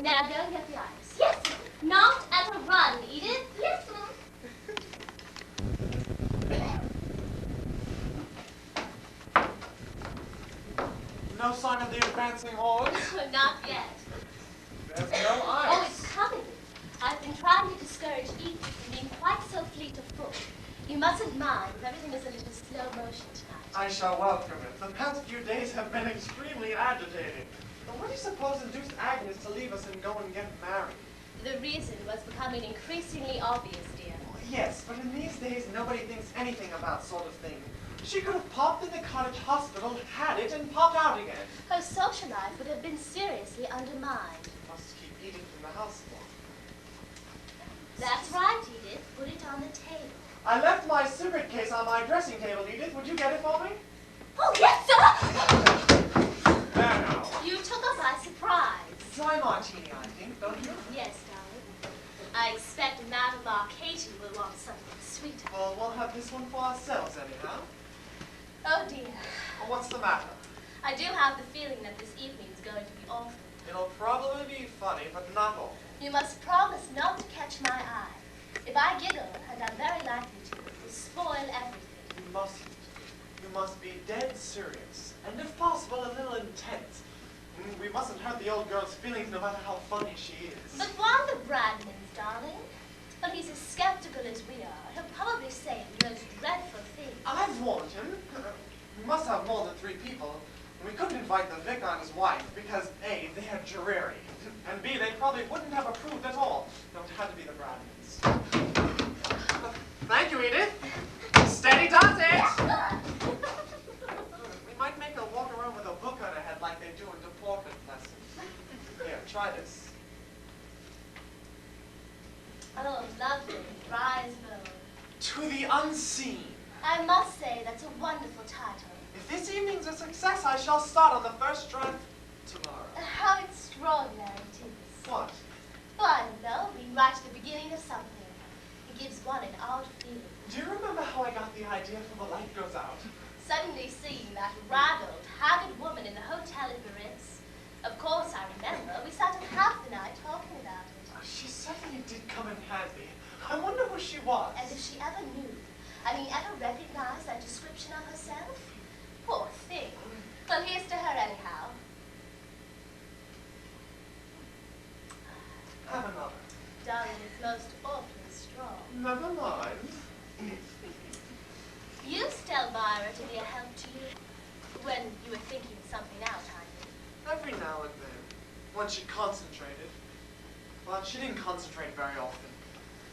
Now go and get the ice. Yes, not at a run, Edith. Yes, Mom. No sign of the advancing hordes? Not yet. There's no ice. Oh, it's coming. I've been trying to discourage Edith from being quite so fleet of foot. You mustn't mind if everything is a little slow motion tonight. I shall welcome it. The past few days have been extremely agitating. But what do you suppose induced Agnes to leave us and go and get married? The reason was becoming increasingly obvious, dear. Yes, but in these days, nobody thinks anything of that sort of thing. She could have popped in the cottage hospital, had it, and popped out again. Her social life would have been seriously undermined. Must keep eating from the house more. That's right, Edith. Put it on the table. I left my cigarette case on my dressing table, Edith. Would you get it for me? Oh, yes, sir! There now. You took us by surprise. Dry martini, I think, don't you? Yes, darling. I expect Madame Katie will want something sweeter. Well, we'll have this one for ourselves, anyhow. Oh, dear. Well, what's the matter? I do have the feeling that this evening is going to be awful. It'll probably be funny, but not awful. You must promise not to catch my eye. If I giggle, and I'm very likely to, it will spoil everything. You mustn't. You must be dead serious, and if possible, a little intense. We mustn't hurt the old girl's feelings no matter how funny she is. But why the Bradmans, darling? Well, he's as skeptical as we are. He'll probably say the most dreadful things. I've warned him. We must have more than 3 people. We couldn't invite the vicar and his wife because A, they're dreary, and B, they probably wouldn't have approved at all. No, it had to be the Bradmans. Thank you, Edith. Steady does it. We might make her walk around with a book on her head like they do in deportment lessons. Here, try this. Oh, lovely. Rise bone. To the Unseen. I must say that's a wonderful title. If this evening's a success, I shall start on the first draft tomorrow. How extraordinary it is. What? Well, I don't know. Being right at the beginning of something. It gives one an odd feeling. Do you remember how I got the idea for The Light Goes Out? Suddenly seeing that raddled, haggard woman in the hotel in Paris. Of course, I remember. We sat up half the night talking about it. She certainly did come in handy. I wonder who she was. And if she ever knew, ever recognized that description of herself? Poor thing. Well, here's to her anyhow. Have another. Darling, it's most awfully strong. Never mind. Used Elvira to be a help to you? When you were thinking something out, I mean. Every now and then. When she concentrated. But she didn't concentrate very often.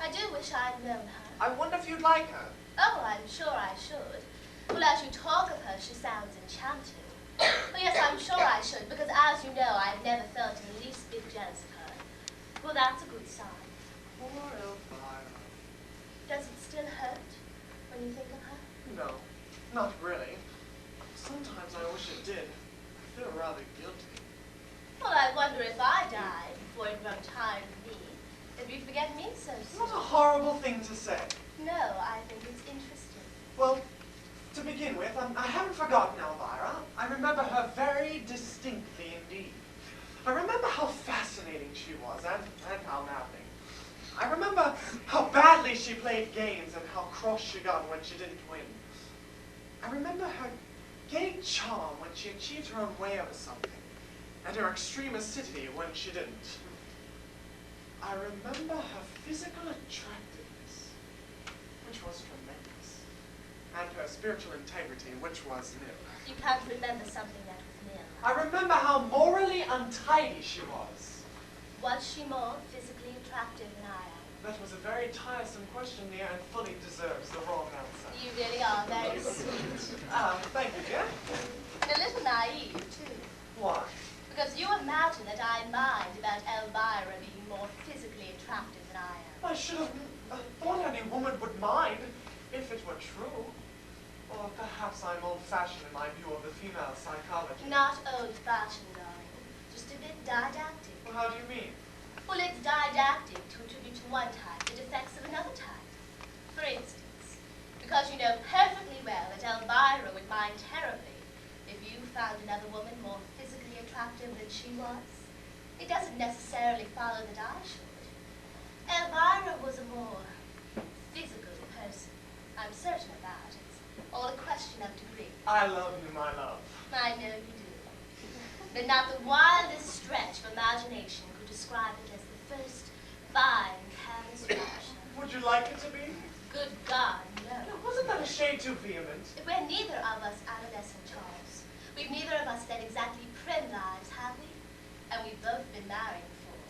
I do wish I'd known her. I wonder if you'd like her. Oh, I'm sure I should. Well, as you talk of her, she sounds enchanting. Well, yes, I'm sure I should, because as you know, I've never felt in the least bit jealous of her. Well, that's a good sign. Poor Elvira. Does it still hurt when you think of her? No, not really. Sometimes I wish it did. I feel rather guilty. Well, I wonder if I died before you'd grown tired of me, if you'd forget me so soon. What a horrible thing to say. No, I think it's interesting. Well, to begin with, I haven't forgotten Elvira. I remember her very distinctly indeed. I remember how fascinating she was and how maddening. I remember how badly she played games and how cross she got when she didn't win. I remember her gay charm when she achieved her own way out of something, and her extreme acidity when she didn't. I remember her physical attractiveness, which was tremendous, and her spiritual integrity, which was nil. You can't remember something that was nil. I remember how morally untidy she was. Was she more physically attractive than I am? That was a very tiresome question, dear, and fully deserves the wrong answer. You really are very sweet. Thank you, dear. And a little naive, too. Why? Because you imagine that I mind about Elvira being more physically attractive than I am. I should have thought any woman would mind, if it were true. Or perhaps I'm old-fashioned in my view of the female psychology. Not old-fashioned, darling. Just a bit didactic. Well, how do you mean? Well, it's didactic to attribute to one type the defects of another type. For instance, because you know perfectly well that Elvira would mind terribly if you found another woman more physically attractive than she was. it doesn't necessarily follow that I should. Elvira was a more physical person. I'm certain of that. It's all a question of degree. I love you, my love. I know you do. But not the wildest stretch of imagination could describe it as the first fine, careless rapture. Would you like it to be? Good God, no. Wasn't that a shade too vehement? We're neither of us adolescent, Charles. We've neither of us led exactly prim lives, have we? And we've both been married before.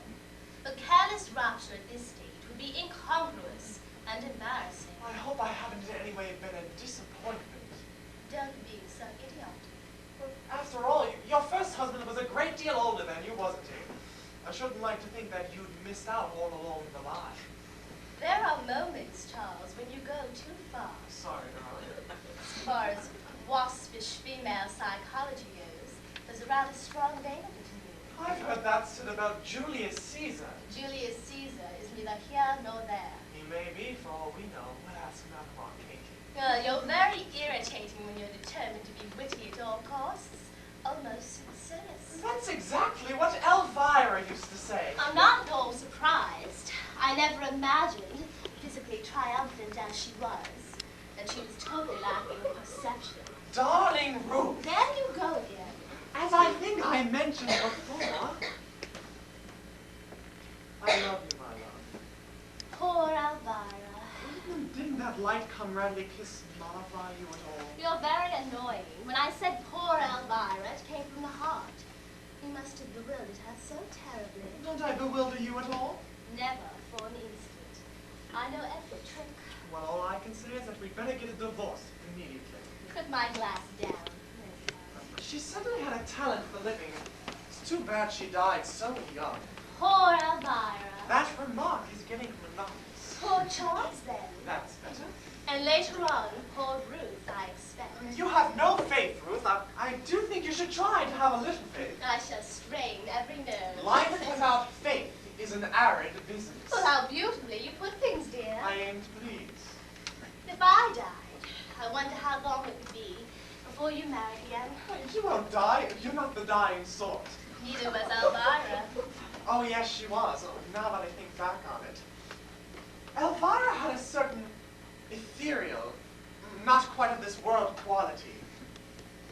But careless rapture at this stage would be incongruous and embarrassing. I hope I haven't in any way been a disappointment. Don't be so idiotic. After all, your first husband was a great deal older than you, wasn't he? I shouldn't like to think that you'd missed out all along the line. There are moments, Charles, when you go too far. Sorry, darling. As far as waspish female psychology goes, there's a rather strong vein of it in you. I've heard that said about Julius Caesar. Julius Caesar is neither here nor there. He may be, for all we know. We'll ask Madame Arcady. You're very irritating when you're determined to be witty at all costs. Almost supercilious. That's exactly what Elvira used to say. I'm not at all surprised. I never imagined, physically triumphant as she was, that she was totally lacking in perception. Darling Ruth, There you go again. as I think I mentioned before, I love you, my love. Poor Elvira. Didn't that light comradely kiss mollify you at all? You're very annoying. When I said poor Elvira, it came from the heart. You must have bewildered her so terribly. Don't I bewilder you at all? Never for an instant. I know every trick. Well, all I can say is that we'd better get a divorce immediately. Put my glass down. She certainly had a talent for living. It's too bad she died so young. Poor Elvira. That remark is getting monotonous. Poor Charles, then. That's better. And later on, poor Ruth, I expect. You have no faith, Ruth. I do think you should try to have a little faith. I shall strain every nerve. Life without faith is an arid business. Well, how beautifully you put things, dear. I ain't pleased. If I died, I wonder how long it would be before you married again. You won't die. You're not the dying sort. Neither was Elvira. Oh, yes, she was. Oh, now that I think back on it. Elvira had a certain ethereal, not quite of this world quality.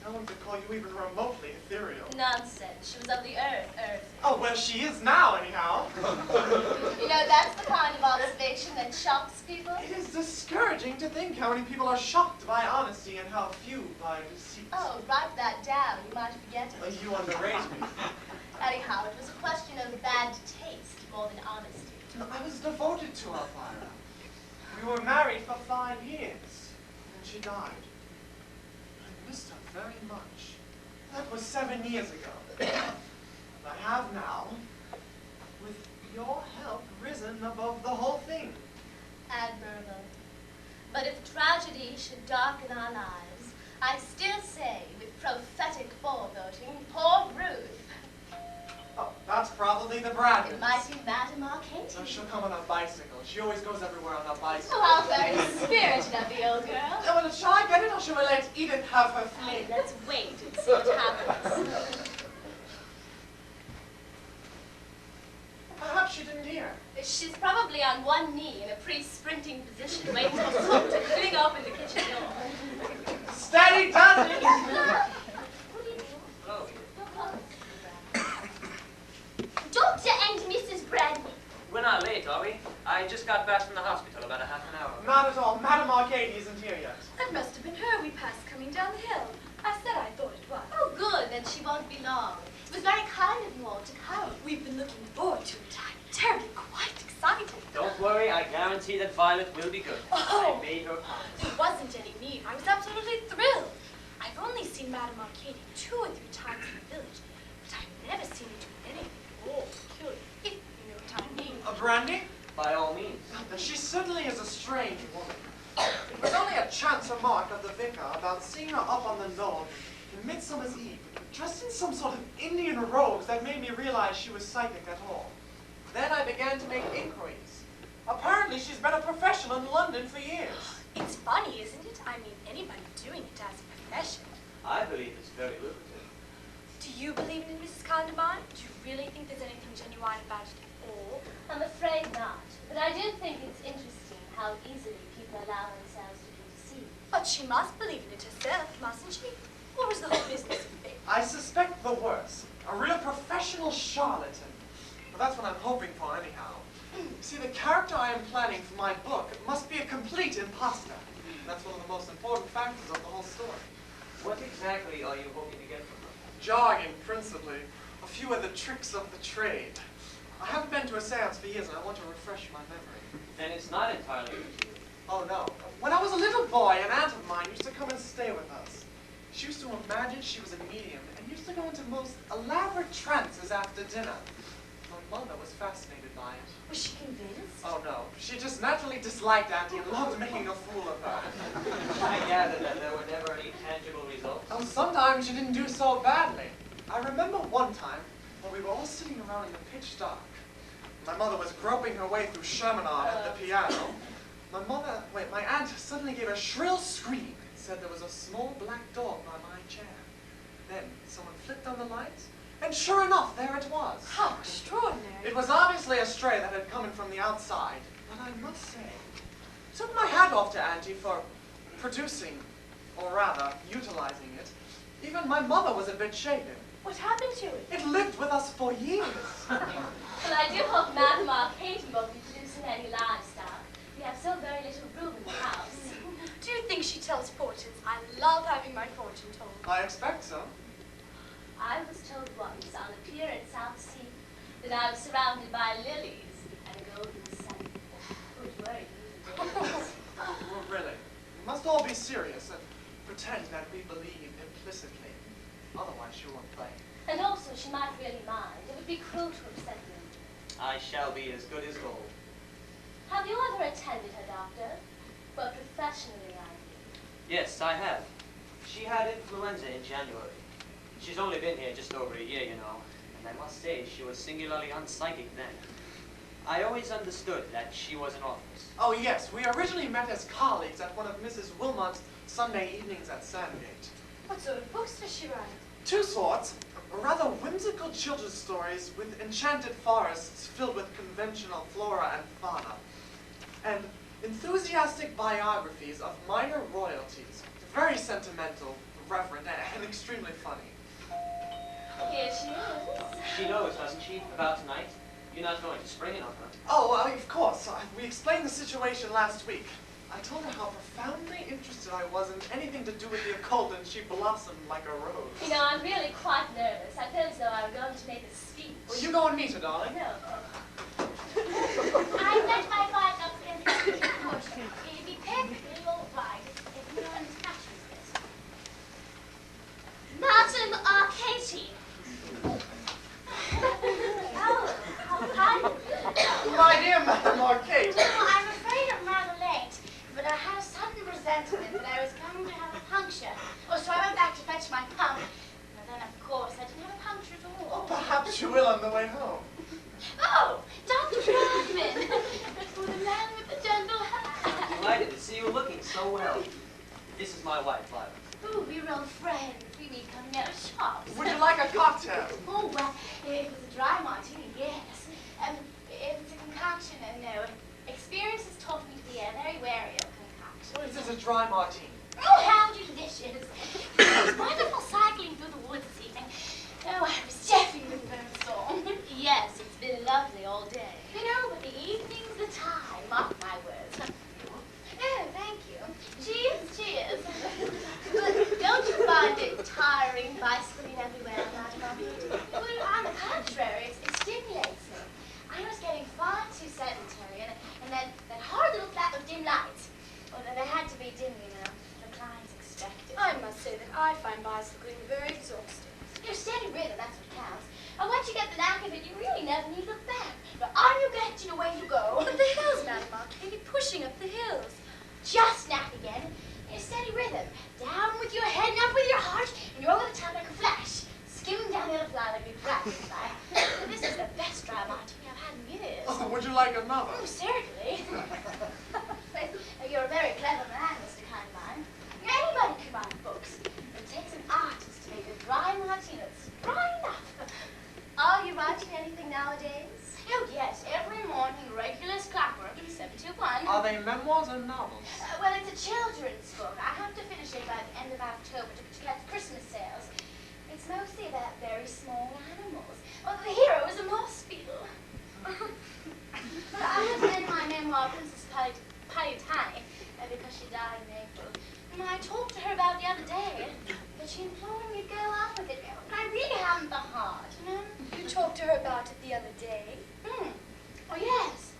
No one could call you even remotely ethereal. Nonsense. She was of the earth. Oh, well, she is now, anyhow. You know, that's the kind of observation that shocks people. It is discouraging to think how many people are shocked by honesty and how few by deceit. Oh, write that down. You might forget it. You underrate me. Anyhow, it was a question of bad taste more than honesty. I was devoted to Elvira. We were married for 5 years, and she died. I missed her very much. That was 7 years ago. And I have now, with your help, risen above the whole thing. Admirable. But if tragedy should darken our lives, I still say, with prophetic foreboding, poor Ruth. Oh, that's probably the Bradley. And mighty Madame Arcady. So she'll come on a bicycle. She always goes everywhere on a bicycle. Oh, how very spirited of the old girl. Oh, well, shall I get it, or shall we let Edith have her fling? Let's wait and see what happens. Perhaps she didn't hear. She's probably on one knee in a pre-sprinting position, waiting for Cook to fling open the kitchen door. Steady, Dudley! Hello. Dr. and Mrs. Bradley. We're not late, are we? I just got back from the hospital about a half an hour ago. Not at all. Madame Arcady isn't here yet. That must have been her we passed coming down the hill. I said I thought it was. Oh, good, then she won't be long. It was very kind of you all to come. We've been looking forward to it. I'm terribly quite excited. Don't worry, I guarantee that Violet will be good. Oh. I made her promise. There wasn't any need. I was absolutely thrilled. I've only seen Madame Arcady 2 or 3 times in the village, but I've never seen her do anything at all peculiar, if you know what I mean. A brandy? By all means. She certainly is a strange woman. It was only a chance remark of the vicar about seeing her up on the knoll in Midsummer's Eve, dressed in some sort of Indian robes that made me realize she was psychic at all. Then I began to make inquiries. Apparently she's been a professional in London for years. It's funny, isn't it? I mean, anybody doing it as a profession. I believe it's very lucrative. Do you believe in Mrs. Condamine? Do you really think there's anything genuine about it at all? I'm afraid not, but I do think it's interesting how easily people allow themselves to be deceived. But she must believe in it herself, mustn't she? What was the whole business of it? I suspect the worst. A real professional charlatan. But that's what I'm hoping for anyhow. You see, the character I am planning for my book must be a complete imposter. That's one of the most important factors of the whole story. What exactly are you hoping to get from her? Jogging, principally. A few of the tricks of the trade. I haven't been to a seance for years and I want to refresh my memory. Then it's not entirely new to you. Oh no. When I was a little boy, an aunt of mine used to come and stay with us. She used to imagine she was a medium and used to go into most elaborate trances after dinner. My mother was fascinated by it. Was she convinced? Oh no. She just naturally disliked Auntie and loved making a fool of her. I gather that there were never any tangible results. Oh, sometimes she didn't do so badly. I remember one time when we were all sitting around in the pitch dark. My mother was groping her way through Shermanard at the piano. My aunt suddenly gave a shrill scream and said there was a small black dog by my chair. Then someone flicked on the lights, and sure enough, there it was. How extraordinary. It was obviously a stray that had come in from the outside, but I must say, took my hat off to Auntie for producing, or rather, utilizing it. Even my mother was a bit shaken. What happened to it? It lived with us for years. Well, I do hope Madame Arcady won't be producing any livestock. We have so very little room in the house. Do you think she tells fortunes? I love having my fortune told. I expect so. I was told once on a pier at South Sea that I was surrounded by lilies and a golden sun. Good word, Well, really, we must all be serious and pretend that we believe implicitly. Otherwise, she won't play. And also, she might really mind. It would be cruel to upset them. I shall be as good as gold. Have you ever attended her, Doctor? Well, professionally, I mean. Yes, I have. She had influenza in January. She's only been here just over a year, you know, and I must say she was singularly unpsychic then. I always understood that she was an authoress. Oh, yes, we originally met as colleagues at one of Mrs. Wilmot's Sunday evenings at Sandgate. What sort of books does she write? Two sorts. Rather whimsical children's stories with enchanted forests filled with conventional flora and fauna. And enthusiastic biographies of minor royalties. Very sentimental, reverent, and extremely funny. Here she is. She knows, doesn't she, about tonight? You're not going to spring it on her. Oh, of course. We explained the situation last week. I told her how profoundly interested I was in anything to do with the occult, and she blossomed like a rose. You know, I'm really quite nervous. I feel as though I were going to make a speech. Well, you go and meet her, darling. No. I met my wife upstairs in the kitchen. It'd be perfectly all right if no one touches this. Madame Arcady. Oh, how kind of you. My dear Madame Arcade. Well, I'm afraid I'm rather late, but I had a sudden presentiment that I was going to have a puncture. Oh, so I went back to fetch my pump. But then, of course, I didn't have a puncture at all. Perhaps you will on the way home. Oh, Dr. Rodman! Oh, the man with the gentle hair. Delighted to see you looking so well. This is my wife, Violet. Oh, we're old friends. We meet coming out of shops. Would you like a cocktail? Oh, well, it was a dry martini, yes. It was a concoction, and experience has taught me to be very wary of concoctions. This is a dry martini. Oh, how delicious. It was wonderful cycling through the woods this evening. Oh, I was deafened with birdsong. Yes, it's been lovely all day. You know, but the evening's the time, mark my words. Oh, thank you. Cheers, cheers. But don't you find it tiring bicycling everywhere, Madame Arcady? Well, on the contrary, it stimulates me. I was getting far too sedentary, and then that horrid little flat with dim lights. Well, they had to be dim, you know. The clients expect it. I must say that I find bicycling very exhausting. Your steady rhythm, that's what counts. And once you get the knack of it, you really never need to look back. But on you get and away you go. But the hills, Madame Arcady, pushing up the hills. Just snap again. In a steady rhythm. Down with your head and up with your heart, and you're over the top like a flash. Skimming down the other fly like a dragonfly. This is the best dry martini I've had in years. Oh, would you like another? Oh, certainly. You're a very clever man, Mr. Kindmine. Anybody can write books. It takes an artist to make a dry martini that's dry Well, it's a children's book. I have to finish it by the end of October to get Christmas sales. It's mostly about very small animals. Well, the hero is a moss beetle. But I have read my memoir, Princess Payatani, because she died in April. And I talked to her about it the other day, but she implored me to go on with it. And I really haven't the heart, you know? You talked to her about it the other day? Oh, yes.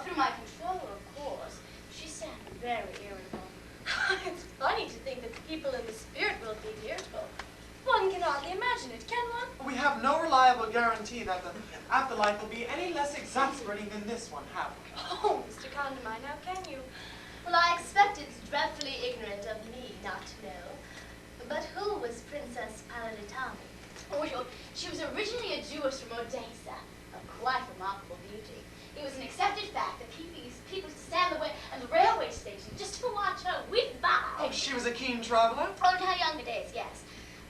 Through my control, of course. She sounded very irritable. It's funny to think that the people in the spirit world be irritable. One can hardly imagine it, can one? We have no reliable guarantee that the afterlife will be any less exasperating than this one, have we? Oh, Mr. Condamine, how can you? Well, I expect it's dreadfully ignorant of me not to know. But who was Princess Paladitani? Oh, well, she was originally a Jewess from Odessa, a quite remarkable beauty. It was an accepted fact that people used to stand at the railway station just to watch her whip by. Oh, she was a keen traveler? Oh, in her younger days, yes.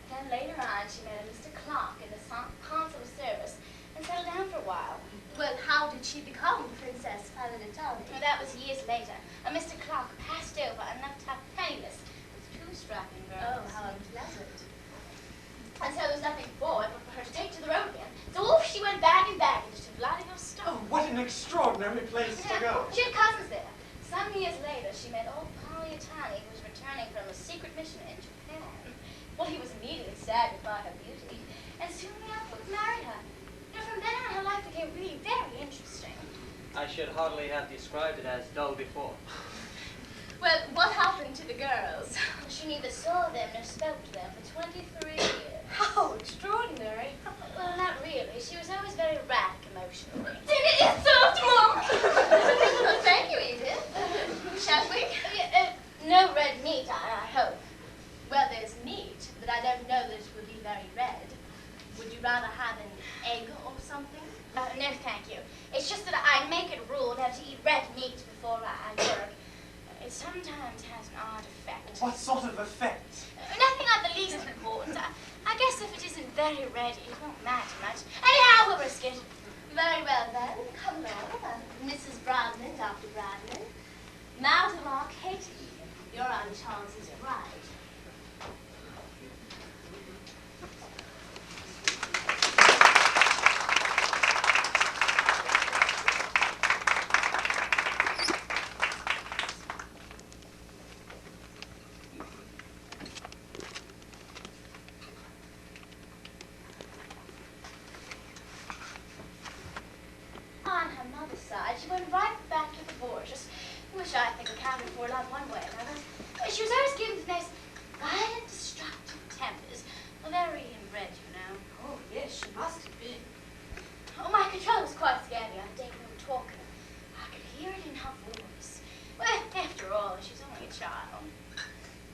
Then later on, she met a Mr. Clark in the consular service and settled down for a while. Well, how did she become Princess Paladitani? Now, that was years later. And Mr. Clark passed over and left her penniless with two strapping girls. Oh, how unpleasant. And so there was nothing for it but for her to take to the road again. So off she went bag in baggage to Vladivostok. Oh, what an extraordinary place to go. She had cousins there. Some years later, she met old Pagliatani, who was returning from a secret mission in Japan. Well, he was immediately staggered by her beauty, and soon afterwards married her. And from then on, her life became really very interesting. I should hardly have described it as dull before. Well, what happened to the girls? She neither saw them nor spoke to them for 23 years. How extraordinary. Well, not really. She was always very erratic emotionally. Dinner is served, Mom! Thank you, Edith. Shall we? No red meat, I hope. Well, there's meat, but I don't know that it would be very red. Would you rather have an egg or something? No, thank you. It's just that I make it a rule never to eat red meat before I work. It sometimes has an odd effect. What sort of effect? Nothing of the least important. I guess if it isn't very ready, it won't matter much. Anyhow, we'll risk it. Very well, then. Come along. Mrs. Bradman, Dr. Bradman. Madam Arcady, your Aunt Charles's bride. On her mother's side, she went right back to the Borgias, which I think accounted for a lot one way or another. She was always given to nice, violent, destructive tempers. Very inbred, you know. Oh, yes, she must have been. Oh, my control was quite scary on the day we were talking. I could hear it in her voice. Well, after all, she's only a child.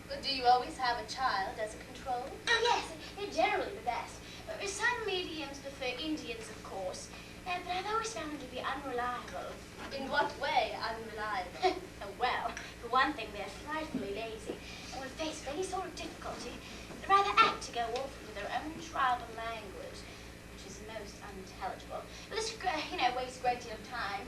Well, do you always have a child as a control? Oh, yes, they're generally the best. Some mediums prefer Indians, of course, but I've always found them to be unreliable. In what way unreliable? Well, for one thing, they're frightfully lazy, and when faced with any sort of difficulty, they're rather apt to go off into their own tribal language, which is most unintelligible. But this, wastes a great deal of time.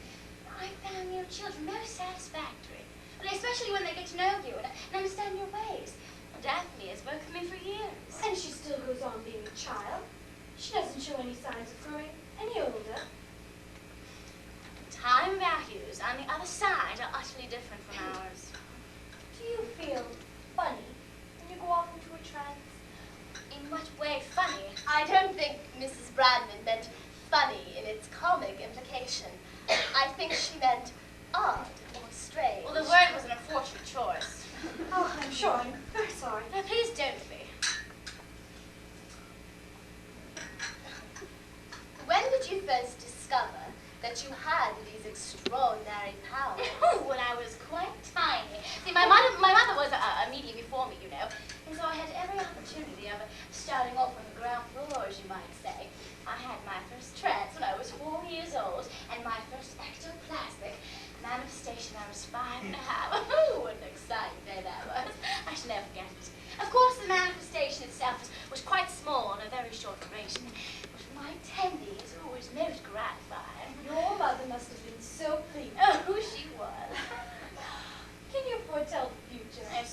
I found children most satisfactory, but especially when they get to know you and understand your ways. Well, Daphne has worked with me for years. And she still goes on being a child. She doesn't show any signs of growing any older. Time values on the other side are utterly different from ours. Do you feel funny when you go off into a trance? In what way funny? I don't think Mrs. Bradman meant funny in its comic implication. I think she meant odd or strange. Well, the word was an unfortunate choice.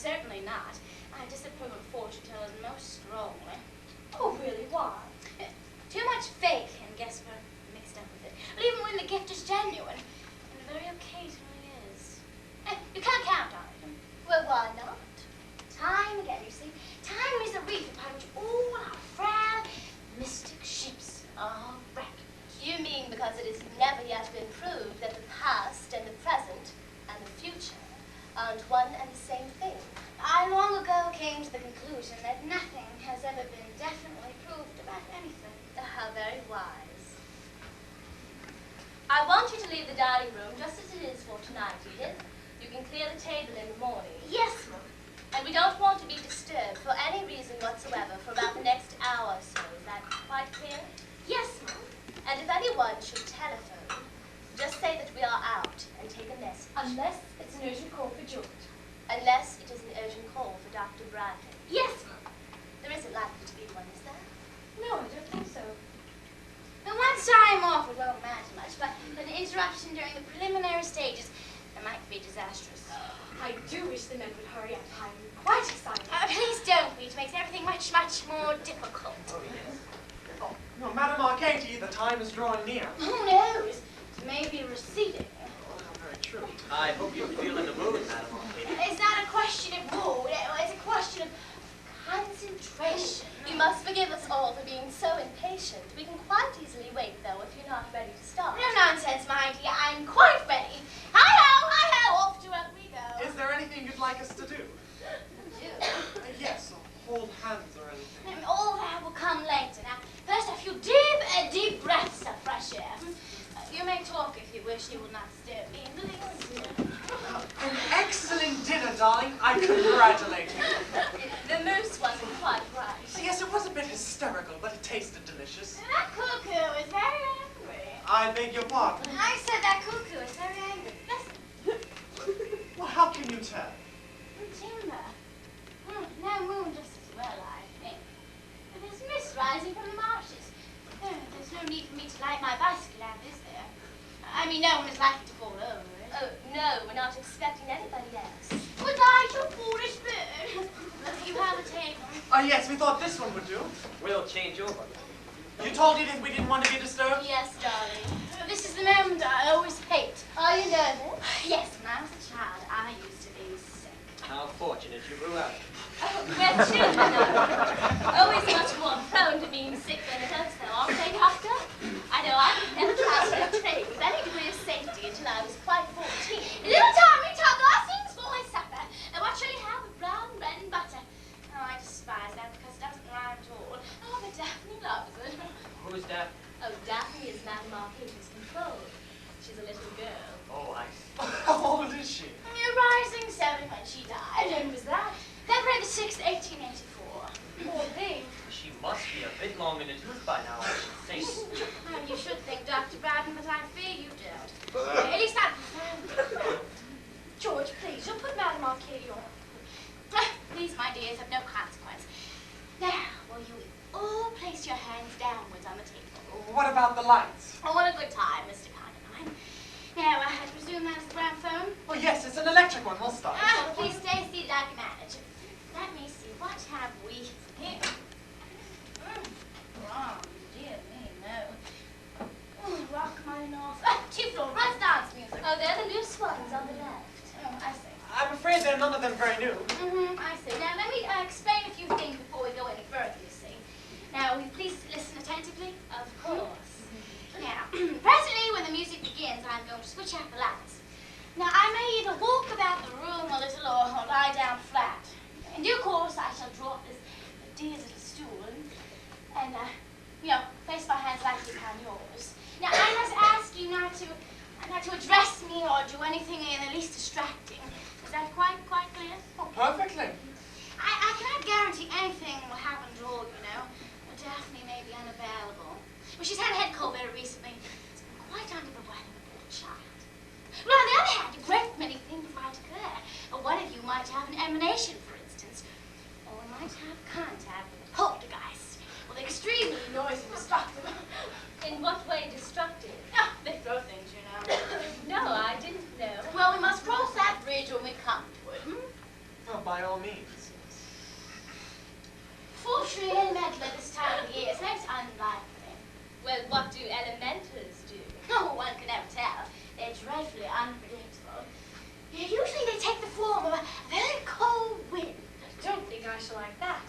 certainly not. I disapprove of fortune tellers most strongly. Oh, really? Why? Too much fake and guesswork mixed up with it. But even when the gift is genuine, and it very occasionally is. You can't count on it. Well, why not? Time again, you see. Time is the reef upon which all our frail, mystic ships are wrecked. You mean because it has never yet been proved that the past and the present and the future aren't one and the same thing? I long ago came to the conclusion that nothing has ever been definitely proved about anything. How very wise. I want you to leave the dining room just as it is for tonight, Edith. You can clear the table in the morning. Yes, ma'am. And we don't want to be disturbed for any reason whatsoever for about the next hour or so. Is that quite clear? Yes, ma'am. And if anyone should telephone, just say that we are out and take a message. Unless it's an urgent call for George. Unless it is an urgent call for Dr. Bradley. Yes, ma'am. There isn't likely to be one, is there? No, I don't think so. And once I'm off, it won't matter much, but an interruption during the preliminary stages might be disastrous. I do wish the men would hurry up. I'm quite excited. Please don't, Pete. It makes everything much, much more difficult. Oh, yes. Oh, no, Madame Arcady, the time is drawing near. Who knows? It may be receding. Oh, very true. I hope you feel in the mood, Madam Arcady. It's not a question of mood. It's a question of concentration. You must forgive us all for being so impatient. We can quite easily wait, though, if you're not ready to start. No nonsense, my dear. I'm quite ready. Hi-ho, off to work we go. Is there anything you'd like us to do? Yes, or hold hands or anything. All that will come later. Now, first a few deep breaths of fresh air. You may talk if you wish. You will not disturb me in the least. An excellent dinner, darling. I congratulate you. The moose wasn't quite right. Yes, it was a bit hysterical, but it tasted delicious. That cuckoo is very angry. I beg your pardon. I said that cuckoo is very angry. Listen. Well, how can you tell? Timber. No moon just as well, I think. But there's mist rising from the marshes. There's no need for me to light my bicycle lamp, is there? I mean, no one is likely to fall over it. Oh, no, we're not expecting anybody else. Good night, you foolish bird. Look, you have a table. Yes, we thought this one would do. We'll change over. You told Edith we didn't want to be disturbed? Yes, darling. This is the moment I always hate. Are you nervous? Yes, when I was a child, I used to be sick. How fortunate you grew up. Oh, we're children now. Always much more prone to being sick than adults, though, aren't they, Doctor? I know I've never trusted a trade with any degree of safety until I was quite 14. Little Tommy tuck our things for my supper. And what shall you have with brown bread and butter? Oh, I despise that because it doesn't rhyme at all. Oh, but Daphne loves it. Who's that? Oh, Daphne is Madame Arcady's control. She's a little girl. Oh, I see. How old is she? A rising 7 when she died. When was that? February the 6th, 1884. Poor thing. She must be a bit long in the tooth by now, I should think. Oh, you should think, Dr. Bradden, but I fear you don't. At least not George, please, you'll put Madame Arcady on. These, my dears, have no consequence. Now, will you all place your hands downwards on the table? What about the lights? Oh, what a good time, Mr. Condamine. Now, I presume that is the gramophone? Oh, yes, it's an electric one. We'll start. Please stay seated, I can manage. Let me see, what have we here? Wrong, dear me, no. Rachmaninoff. Tiflo, Russ dance music. Oh, they're the loose ones on the left. Oh, I see. I'm afraid they're none of them very new. I see. Now, let me explain a few things before we go any further, you see. Now, will you please listen attentively? Of course. Now, presently, when the music begins, I'm going to switch out the lights. Now, I may either walk about the room a little or lie down flat. In due course, I shall draw up this dear little stool and place my hands lightly upon yours. Now, I must ask you not to address me or do anything in the least distracting. Is that quite clear? Oh, perfectly. I cannot guarantee anything will happen to all, you know. Daphne may be unavailable. Well, she's had a head cold very recently. It's been quite under the weather, the poor child. Well, on the other hand, a great many things might occur. One of you might have an emanation, for instance. Or we might have contact with a poltergeist. Well, they're extremely noisy and destructive. In what way destructive? Oh, they throw things, you know. No, I didn't know. Well, we must cross that bridge when we come to it. Oh, by all means. Fortunately, elemental at this time of the year is most unlikely. Well, what do elementals do? No one can ever tell. They're dreadfully unpredictable. Usually they take the form of a very cold wind. I don't think I shall like that.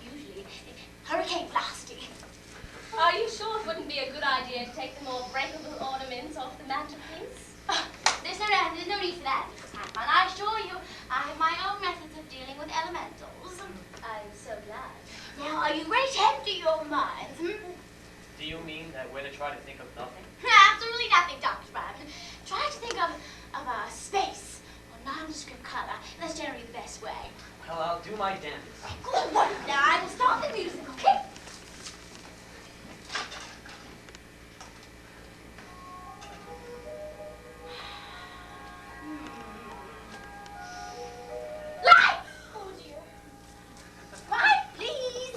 Usually, hurricane blasting. Are you sure it wouldn't be a good idea to take the more breakable ornaments off the mantelpiece? There's no need for that, Mrs. Hackman. I assure you, I have my own methods of dealing with elementals. I'm so glad. Now, are you ready to empty your minds? Do you mean that we're to try to think of nothing? Absolutely nothing, Dr. Brown. Try to think of a space or nondescript color. That's generally the best way. Well, I'll do my damnedest. Good work. Now, I will start the music, okay? Lights! Oh, dear. Light, please.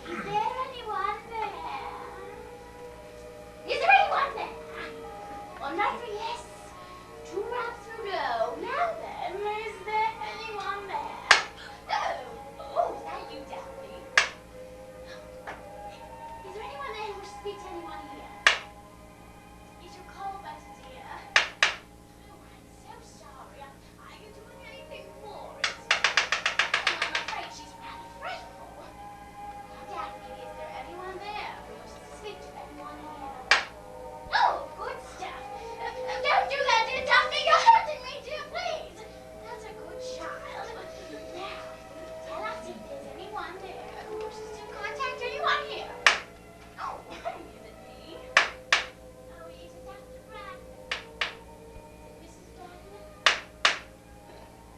Is there anyone there? Is there anyone there? One night for yes, two raps for no. Now then, is there anyone there? No. Oh, is that you, Daphne? Is there anyone there who wishes to speak to anyone here? Is your call better, dear? Oh, I'm so sorry. I can do anything for it. Oh, I'm afraid she's rather frightful. Daphne, is there anyone there who wishes to speak to anyone here? Oh, good stuff. Don't do that, dear Daphne. You're hurting me, dear, please. That's a good child. Now, tell us if there's anyone there who wishes to contact anyone here. Oh, is it me? Oh, is it Dr. Bradley? Is it Mrs. Bradley?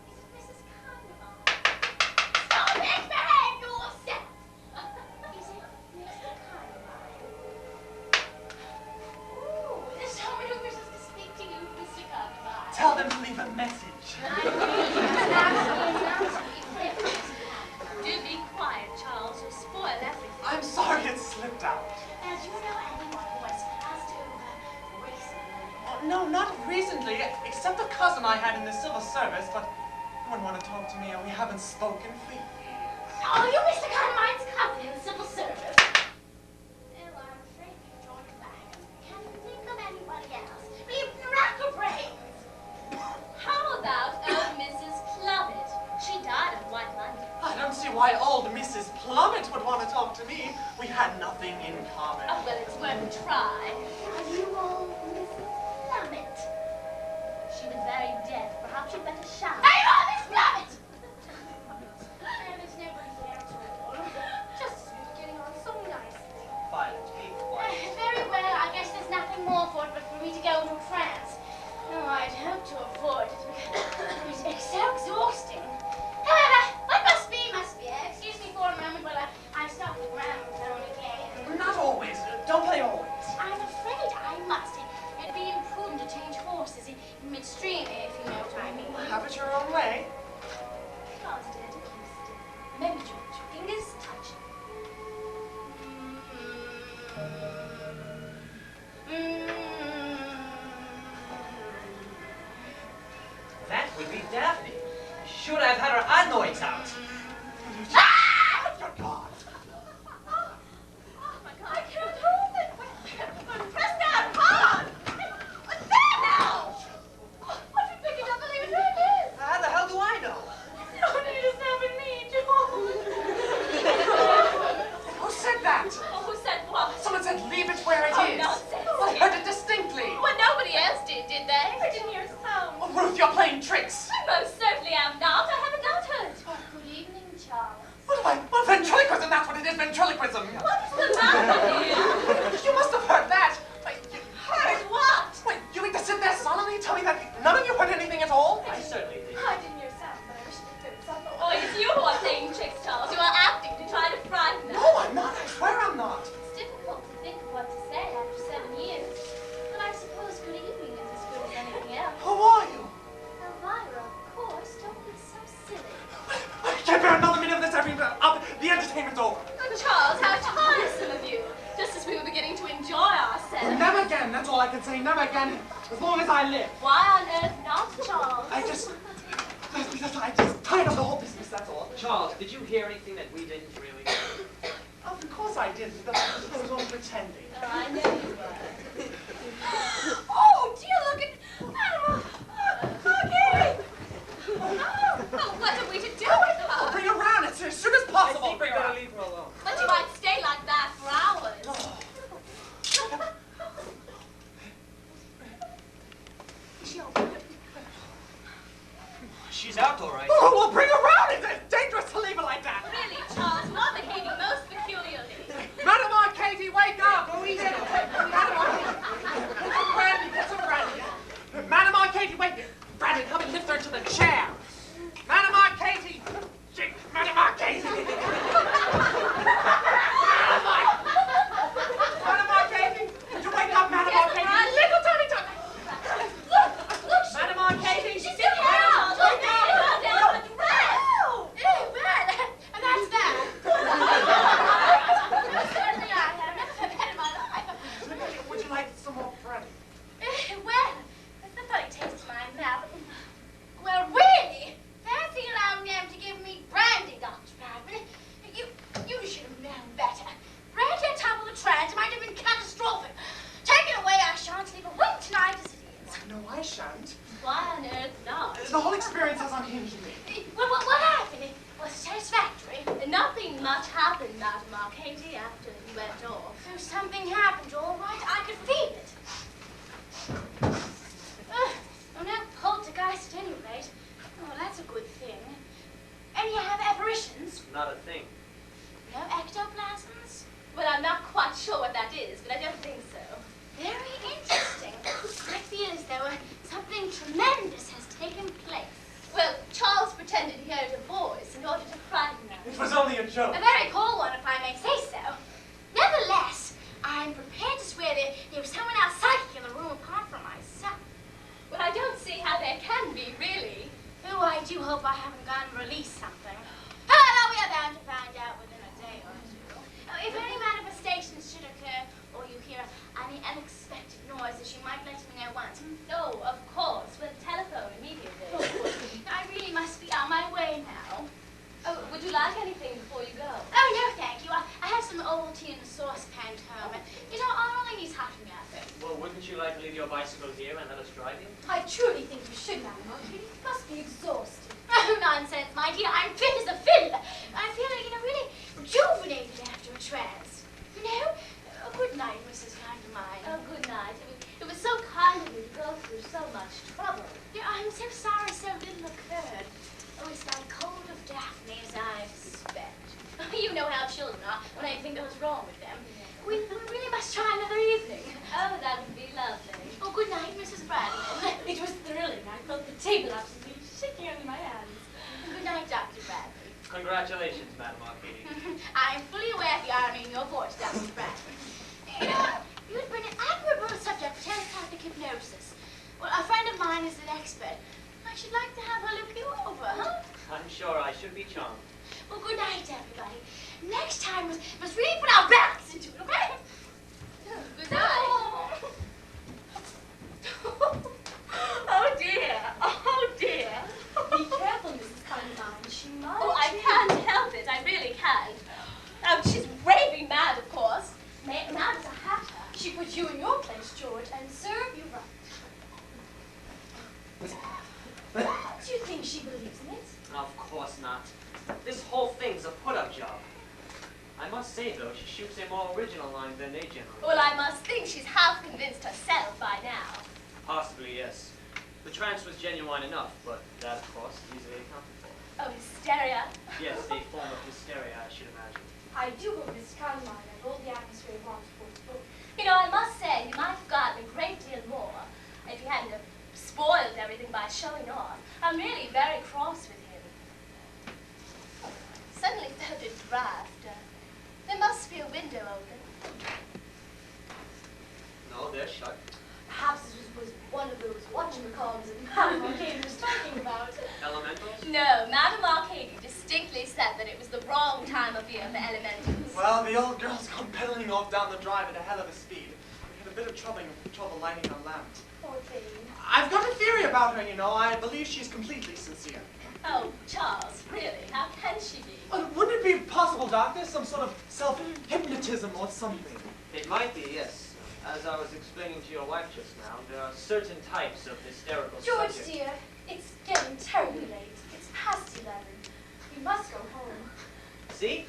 Is it Mrs. Conroy? Stop it! Behave yourself! Is it Mr. Conroy? Ooh, there's someone who wishes to speak to you, Mr. Conroy. Tell them to leave a message. Do be quiet, Charles. You'll spoil everything. I'm sorry it slipped out. Now, do you know anyone who has passed over recently? Oh, no, not recently, except a cousin I had in the civil service, but you wouldn't want to talk to me and we haven't spoken for years. Oh, you Mr. Conroy's cousin in the civil service? Oh, I'm afraid you joined the bank. Can't you think of anybody else? Even rack your brains. How about old Mrs. Plummet? She died of white Monday. I don't see why old Mrs. Plummet would want to talk to me. We had nothing in common. Oh, well, it's worth a try. Are you old Mrs. Plummet? She was very deaf. Perhaps you'd better shout. Are you old Miss Plummet? There's nobody there at all. Just as we were getting on so nicely. Violet, be quiet. Very well, I guess there's nothing more for it but for me to go into a trance. No, I'd hoped to avoid it because it's so exhausting. However, what must be, must be. Excuse me for a moment while I stop the gramophone again. Not always. Don't play always. I'm afraid I must. It'd be imprudent to change horses in midstream, if you know what I mean. Have it your own way. Charles, dear, do keep still. Remember, George, your fingers touch. That would be Daphne. Should have had her adenoids out. Ah! Good God. Oh my God, I can't hold it. I'm pressed down hard. What's that now? What if we pick it up and leave it where it is? How the hell do I know? Don't need yourself and me, George. Who said that? Oh, who said what? Someone said leave it where it Oh, is. nonsense. I heard it distinctly. Well, nobody else did they? I didn't hear a sound. Oh, Ruth, you're playing tricks. I most certainly am not. I haven't doubted. Good evening, Charles. What ventriloquism? That's what it is, ventriloquism. What's the matter here? You must have heard that. Heard what? Wait, you mean to sit there solemnly and tell me that none of you heard anything at all? I certainly did. I didn't hear a sound, but I wish I heard something. Oh, it's you who are playing tricks, Charles. You are acting to try to frighten us. No, I'm not. I swear I'm not. It's difficult to think of what to say after 7 years. But I suppose good evening is as good as anything else. Who are you? Elvira, of course. Don't be so silly. I can't bear another minute of this. The entertainment's over. Oh, Charles, how tiresome of you. Just as we were beginning to enjoy ourselves. Never again. That's all I can say. Never again. As long as I live. Why on earth not, Charles? That's because I just tired of the whole business, that's all. Charles, did you hear anything that we didn't really? Of course I did, but I was only pretending. Oh, I know you were. Oh, dear, look at Animal. Okay. Oh, what are we to do with her? Bring her around as soon as possible. I think we gotta leave her alone. But you might stay like that for hours. She's out, all right. Oh, well, bring her around. It's dangerous to leave her like that. Really, Charles, you are behaving most peculiarly. Madam Arcady, wake up. Go easy. Madam Arcady. Get some brandy. Get some brandy. Madam Arcady, wake up. Brandy, help me lift her to the chair. Madam Arcady. Madam Arcady. Madam Arcady. Would you wake up, Madam Arcady? Little tiny tongue. Look, Madam Arcady. she's still here. Look, And that's that. Certainly I have never met in my life. Would you like some more brandy? Well, that's a funny taste in my mouth. Well, really? Fancy allowing them to give me brandy, Dr. Bradman. You should have known better. Brandy on top of the trans might have been catastrophic. Take it away, I shan't sleep a wink tonight as it is. No, I shan't. why on earth not? The whole experience has unhinged me. Well, what happened? Was it satisfactory? Nothing much happened, Madam Arcady, after you went off. Oh, something happened, all right. I could feel it. Oh, no poltergeist at any rate. Oh, that's a good thing. And you have apparitions? Not a thing. No ectoplasms? Well, I'm not quite sure what that is, but I don't think so. Very interesting. I feel as though something tremendous has taken place. Well, Charles pretended he heard a voice in order to frighten us. It was only a joke. A very poor one, if I may say so. Nevertheless, I'm prepared to swear that there was someone else psychic in the room apart from myself. Well, I don't see how there can be, really. Oh, I do hope I haven't gone and released something. However, we are bound to find out within a day or two. If any manifestations should occur, or you hear any unexpected noises, you might let me know once. Oh, of course. We'll telephone immediately. I really must be on my way now. Oh, would you like anything before you go? Oh, no, thank you. I have some old tea in the saucepan at home, and I'll only need hot enough. Well, wouldn't you like to leave your bicycle here and let us drive you? I truly think you should, Madam Arcady. You must be exhausted. Oh, nonsense, my dear. I'm fit as a fiddle. I feel really rejuvenated after a trance. Good night, Mrs. Kindlemine. Oh, good night. It was so kind of you to go through so much trouble. I'm so sorry so little occurred. Oh, it's that cold of Daphne, as I suspect. You know how children are when anything goes wrong with them. We really must try another evening. Oh, that would be lovely. Oh, good night, Mrs. Bradley. It was thrilling. I felt the table absolutely shaking under my hands. Good night, Dr. Bradley. Congratulations, Madam Arcady. I am fully aware of the irony in your voice, Dr. Bradley. You'd been an admirable subject for telepathic hypnosis. Well, a friend of mine is an expert. I should like to have her look you over, huh? I'm sure I should be charmed. Well, good night, everybody. Next time, must really put our backs into it, okay? Good night. Oh, dear. Oh, dear. Be careful, Mrs. Kindlemine. She might. Oh, I can't help it. I really can't. Oh, she's raving mad, of course. Mad as a hatter. She put you in your place, George, and serve you right. Do you think she believes in it? Of course not. This whole thing's a put-up job. I must say, though, she shoots a more original line than they generally. Well, I must think she's half convinced herself by now. Possibly, yes. The trance was genuine enough, but that, of course, is easily accounted for. Oh, hysteria. Yes, a form of hysteria, I should imagine. I do hope Mrs. Kindlemine and all the atmosphere wants for the book. You know, I must say, you might have gotten a great deal more if you hadn't have spoiled everything by showing off. I'm really very cross with him. Suddenly felt a draft. There must be a window open. No, they're shut. Perhaps this was one of those whatchamacallits that Madam Arcady was talking about. Elementals? No, Madame Arcady distinctly said that it was the wrong time of year for elementals. Well, the old girl's come pedaling off down the drive at a hell of a speed. We had a bit of trouble lighting our lamp. Oh, Poor thing. I've got a theory about her, you know. I believe she's completely sincere. Oh, Charles, really? How can she be? Wouldn't it be possible, Doctor? Some sort of self-hypnotism or something? It might be, yes. As I was explaining to your wife just now, there are certain types of hysterical George, subjects. dear, it's getting terribly late. It's past 11. We must go home. See?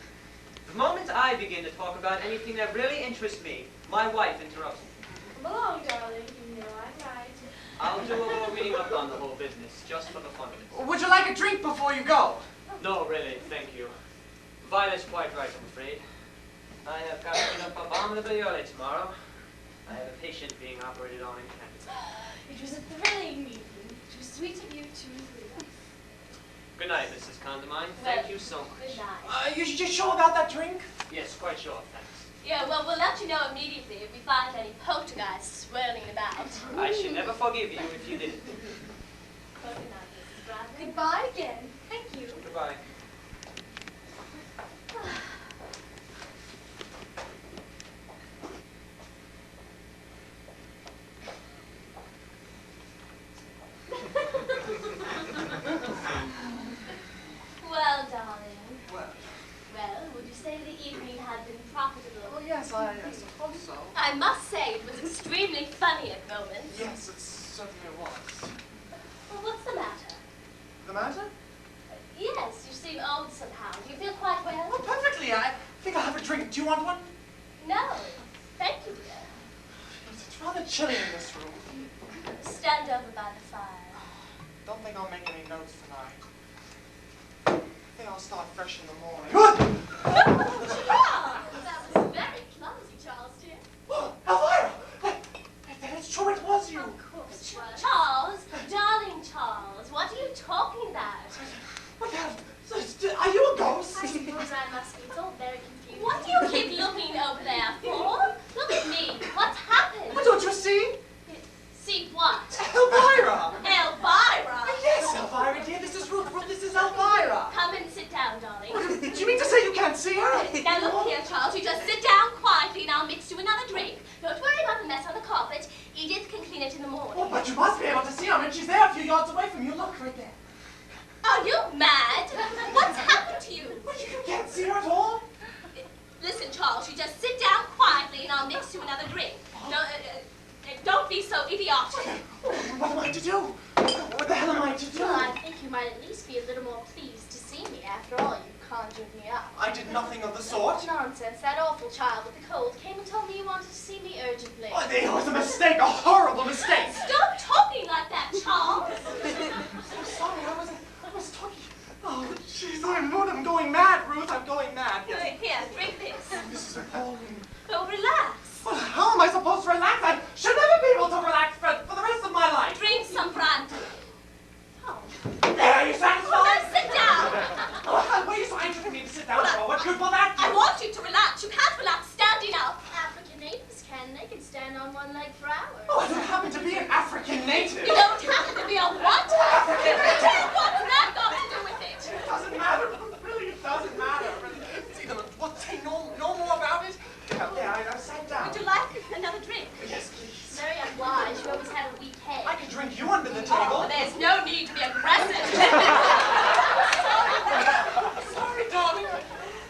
The moment I begin to talk about anything that really interests me, my wife interrupts me. Come along, darling. You know I'm right. I'll do a little reading up on the whole business, just for the fun of it. Would you like a drink before you go? No, really, thank you. Violet's quite right, I'm afraid. I have got to get up abominably early tomorrow. I have a patient being operated on in Canada. It was a thrilling meeting. It was sweet of you to include us. Good night, Mrs. Condamine. Thank you so much. Good night. You sure about that drink? Yes, quite sure, thanks. Yeah, well, we'll let you know immediately if we find any poltergeists swirling about. I should never forgive you if you didn't. Well, good night, Mrs. Bradley. Goodbye again. Thank you. Goodbye. Well, darling. Well, Well, would you say the evening had been profitable? well yes, I suppose so. I must say it was extremely funny at moments. Yes, it certainly was. Well, what's the matter? The matter? Yes, you seem old somehow. Do you feel quite well? Oh, perfectly. I think I'll have a drink. Do you want one? No. Thank you, dear. It's rather chilly in this room. Stand over by the fire. Don't think I'll make any notes tonight. I think I'll start fresh in the morning. That was very clumsy, Charles, dear. Oh, Elvira! It's true, it was you. Of course it was. Charles, darling Charles, what are you talking about? What the hell? Are you a ghost? I suppose I must be. It's all very confusing. What do you keep looking over there for? Look at me. What's happened? Well, don't you see? See what? Elvira! Elvira! Yes, Elvira, dear, this is Ruth. Ruth, this is Elvira. Come and sit down, darling. Do you mean to say you can't see her? Now look here, Charles. You just sit down quietly and I'll mix you another drink. Don't worry about the mess on the carpet. Edith can clean it in the morning. Oh, but you must be able to see her. I mean, she's there a few yards away from you. Look, right there. Are you mad? What's happened to you? Well, you can't see her at all? Listen, Charles, you just sit down quietly and I'll mix you another drink. No, don't be so idiotic. What am I to do? What the hell am I to do? Well, I think you might at least be a little more pleased to see me. After all, you conjured me up. I did nothing of the sort. Nonsense. That awful child with the cold came and told me you wanted to see me urgently. Oh, it was a mistake, a horrible mistake. Stop talking like that, Charles. I'm sorry, I was talking. Oh, jeez, I'm going mad, Ruth. I'm going mad. Yes. Here, drink this. This is appalling. Oh, relax. Well, how am I supposed to relax? I should never be able to relax for the rest of my life. Drink some brandy. Oh. There, are you satisfied? Well, now sit down. Oh, what are you so anxious for me to sit down for? What good will that do? I want you to relax. You can't relax standing up. African natives can. They can stand on one leg for hours. Oh, I don't happen to be an African native. You don't happen to be a what? African native. What's that got to do with it? It doesn't matter. Really, it doesn't matter. See, what, say no more about it? Yeah, I sat down. Would you like another drink? Yes, please. Very unwise. You always had a weak head. I can drink you under the Oh, table. there's no need to be aggressive. Sorry, darling.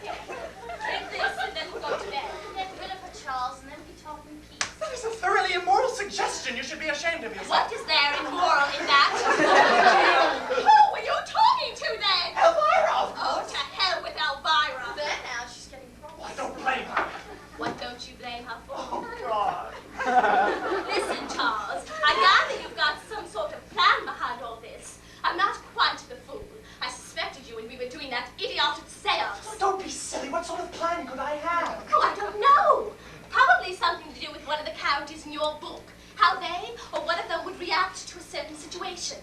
Drink this and then we'll go to bed. Get rid of her, Charles, and then we talk in peace. That is a thoroughly immoral suggestion. You should be ashamed of yourself. What is there immoral in that? Who were you talking to then? Elvira! Oh, to hell with Elvira. There now, she's getting cross. I don't blame her. What don't you blame her for? Oh, God. Listen, Charles, I gather you've got some sort of plan behind all this. I'm not quite the fool. I suspected you when we were doing that idiotic seance. Oh, don't be silly. What sort of plan could I have? Oh, I don't know. Probably something to do with one of the characters in your book. How they or one of them would react to a certain situation.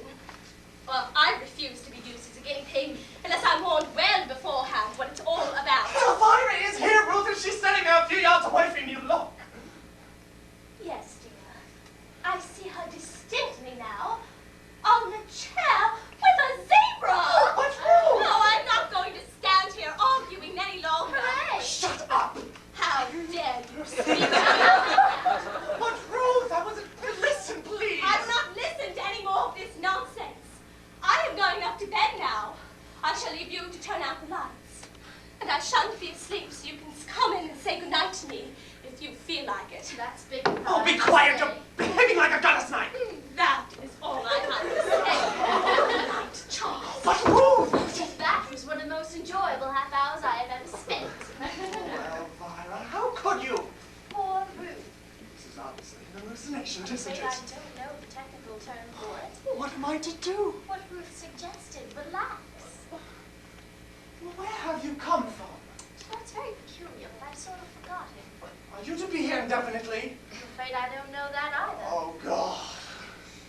Well, I refuse to be used as a guinea pig unless I'm warned well beforehand what it's all about. Elvira is here, Ruth, and she's standing there a few yards away from you. Look. Yes, dear. I see her distinctly now. On a chair with a zebra. What's wrong? No, I'm not going to stand here arguing any longer. Hey! Shut up. How dare you speak? But Ruth, I wasn't. Listen, please. I'm shall leave you to turn out the lights. And I shan't be asleep, so you can come in and say goodnight to me if you feel like it. That's big. Oh, be quiet! You're behaving like a goddess knight! That is all I have to say. Good night, Charles. But rude! That was one of the most enjoyable half hours I have ever spent. Oh, Elvira, how could you? Poor Ruth. This is obviously an hallucination, I'm isn't afraid it? I don't know the technical term for it. What am I to do? What Ruth suggested, relax. Well, where have you come from? Well, it's very peculiar, but I've sort of forgotten. Are you to be here indefinitely? I'm afraid I don't know that either. Oh, God.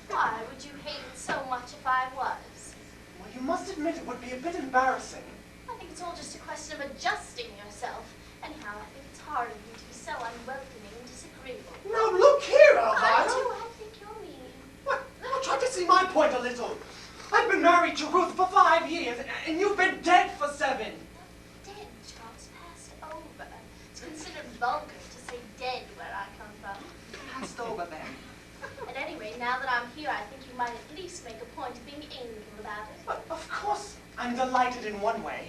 Why would you hate it so much if I was? Well, you must admit it would be a bit embarrassing. I think it's all just a question of adjusting yourself. Anyhow, I think it's hard of you to be so unwelcoming and disagreeable. Now, look here, I Elvira. think you're mean. What? Now, try to see my point a little. I've been married to Ruth for 5 years, and you've been dead for 7. Dead, Charles, passed over. It's considered vulgar to say dead where I come from. Passed over then. At any rate, now that I'm here, I think you might at least make a point of being amiable about it. But, of course, I'm delighted in one way.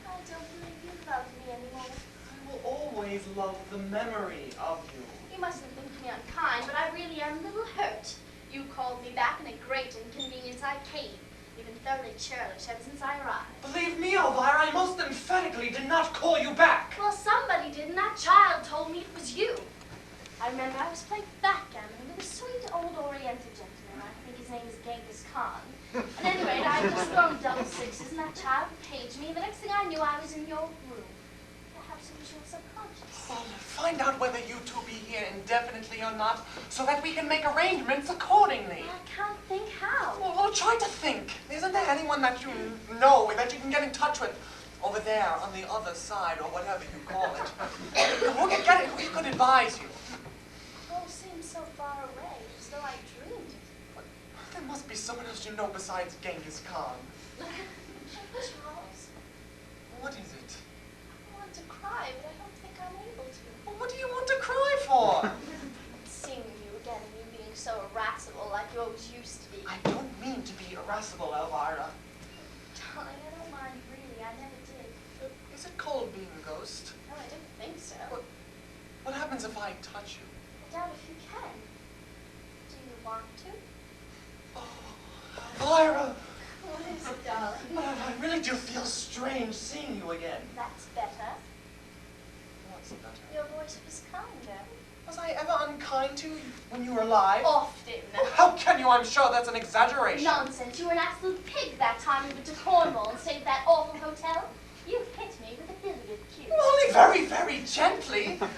I don't believe you love me anymore. I will always love the memory of you. You mustn't think me unkind, but I really am a little hurt. You called me back, and a great inconvenience I came. You've been thoroughly churlish ever since I arrived. Believe me, Elvira, I most emphatically did not call you back. Well, somebody did, and that child told me it was you. I remember I was playing backgammon with a sweet old Oriental gentleman. I think his name is Genghis Khan. At any rate, I had just thrown double sixes, and that child paged me. The next thing I knew, I was in your room. Perhaps it was your subconscious. Oh, find out whether you two be here indefinitely or not, so that we can make arrangements accordingly. I can't think how. Well, try to think. Isn't there anyone that you know that you can get in touch with? Over there, on the other side, or whatever you call it. Who could advise you? It all seems so far away, as though I dreamed it. There must be someone else you know besides Genghis Khan. Charles, What is it? I want to cry, but I don't think I'm able to. Well, what do you want to cry for? Seeing you again and you being so irascible like you always used to be. I don't mean to be irascible, Elvira. Darling, I don't mind really. I never did. Is it cold being a ghost? No, I didn't think so. What happens if I touch you? I doubt if you can. Do you want to? Oh, Elvira! What is it, darling? I really do feel strange seeing you again. That's better. What's better? Your voice was kinder. Was I ever unkind to you when you were alive? Often. How can you? I'm sure that's an exaggeration. Nonsense. You were an absolute pig that time we went to Cornwall and stayed at that awful hotel. You hit me with a billiard cue. Only very, very gently. I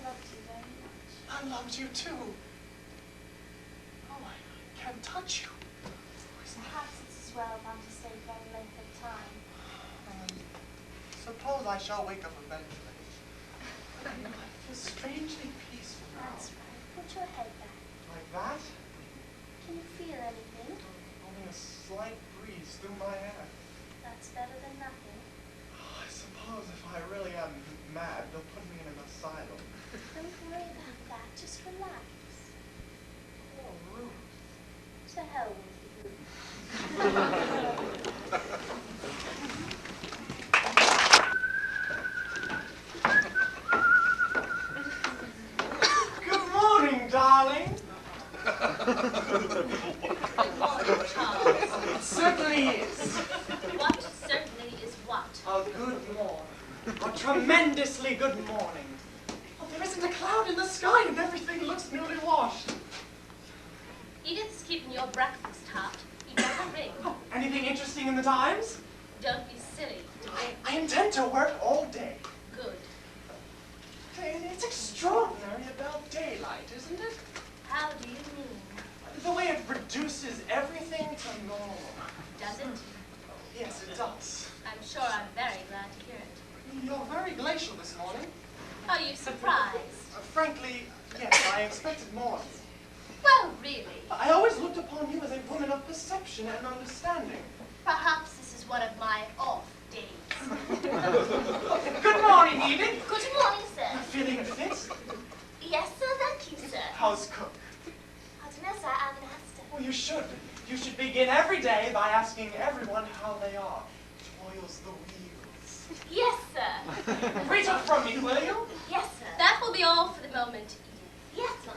loved you very much. I loved you too. Oh, I can't touch you. Perhaps it's as well if I'm to stay for any length of time. Suppose I shall wake up eventually. I feel strangely peaceful now. That's right. Put your head back. Like that? Can you feel anything? Only a slight breeze through my hair. That's better than nothing. Oh, I suppose if I really am mad, they'll put me in an asylum. Don't worry about that. Just relax. Oh, Ruth. To hell with you. Good morning, darling. Good morning, Charles. It certainly is. What certainly is what? A good morning. A tremendously good morning. Oh, there isn't a cloud in the sky and everything looks newly washed. Edith's keeping your breakfast hot. He doesn't ring. Oh, anything interesting in the Times? Don't be silly. I intend to work all day. Good. It's extraordinary about daylight, isn't it? How do you mean? The way it reduces everything to normal. Does it? Yes, it does. I'm sure I'm very glad to hear it. You're very glacial this morning. Are you surprised? Frankly, yes, I expected more. Well, really. I always looked upon you as a woman of perception and understanding. Perhaps this is one of my off days. Good morning, Edith. Good morning, sir. Feeling fit? Yes, sir. Thank you, sir. How's cook? I don't know, sir. I haven't asked her. Well, you should. You should begin every day by asking everyone how they are. It oils the wheels. Yes, sir. Reach up from me, will you? Yes, sir. That will be all for the moment, Edith. Yes, ma'am.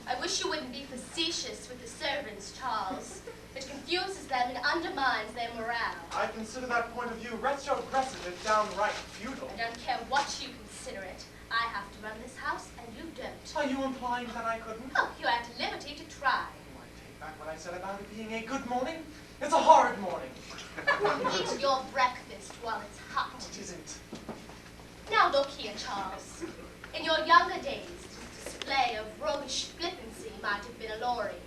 I wish you wouldn't be facetious with the servants, Charles. It confuses them and undermines their morale. I consider that point of view retrogressive and downright feudal. I don't care what you consider it. I have to run this house, and you don't. Are you implying that I couldn't? Oh, you're at liberty to try. Oh, I take back what I said about it being a good morning. It's a horrid morning. Eat your breakfast while it's hot. Oh, it isn't. Now look here, Charles. In your younger days, this display of roguish flippancy might have been alluring.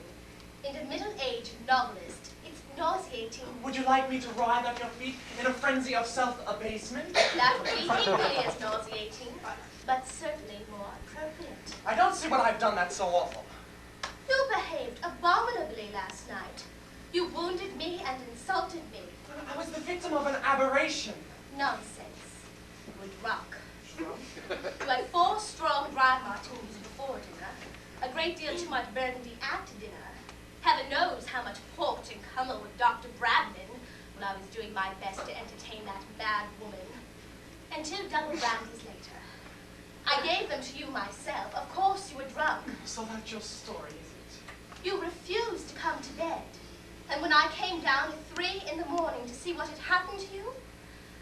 In a middle-aged novelist, it's nauseating. Would you like me to writhe at your feet in a frenzy of self-abasement? That would be equally as nauseating, but certainly more appropriate. I don't see what I've done that's so awful. You behaved abominably last night. You wounded me and insulted me. I was the victim of an aberration. Nonsense. You were drunk. You had 4 strong dry martinis before dinner, a great deal too much burgundy after dinner. Heaven knows how much port and cummel with Dr. Bradman when I was doing my best to entertain that mad woman. And 2 double brandies later. I gave them to you myself. Of course you were drunk. So that's your story, is it? You refused to come to bed. And when I came down at 3 in the morning to see what had happened to you,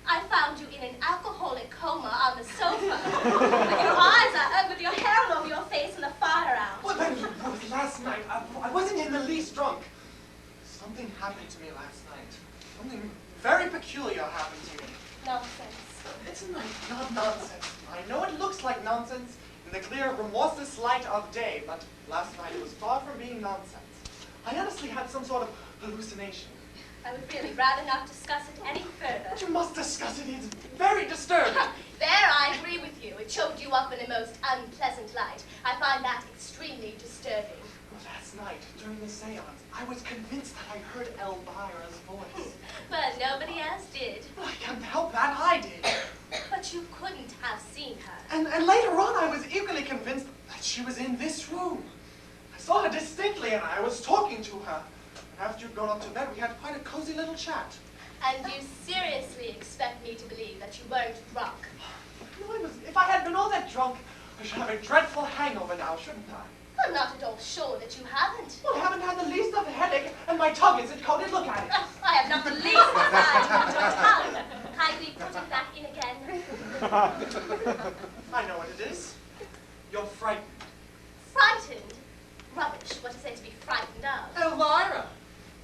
I found you in an alcoholic coma on the sofa, with your eyes out, with your hair all over your face and the fire out. Well, then, it was last night. I wasn't in the least drunk. Something happened to me last night. Something very peculiar happened to me. Nonsense. It's not nonsense. I know it looks like nonsense in the clear, remorseless light of day, but last night it was far from being nonsense. I honestly had some sort of hallucination. I would really rather not discuss it any further. But you must discuss it. It's very disturbing. There I agree with you. It showed you up in a most unpleasant light. I find that extremely disturbing. Well, last night, during the seance, I was convinced that I heard Elvira's voice. But nobody else did. Well, I can't help that. I did. But you couldn't have seen her. And later on, I was equally convinced that she was in this room. I saw her distinctly, and I was talking to her. After you'd gone up to bed, we had quite a cozy little chat. And you seriously expect me to believe that you weren't drunk? No, if I had been all that drunk, I should have a dreadful hangover now, shouldn't I? I'm not at all sure that you haven't. Well, I haven't had the least of a headache, and my tongue isn't coated. Look at it. I have not the least desire to eat your tongue. Kindly put it back in again. I know what it is. You're frightened. Frightened? Rubbish. What is there to be frightened of? Elvira!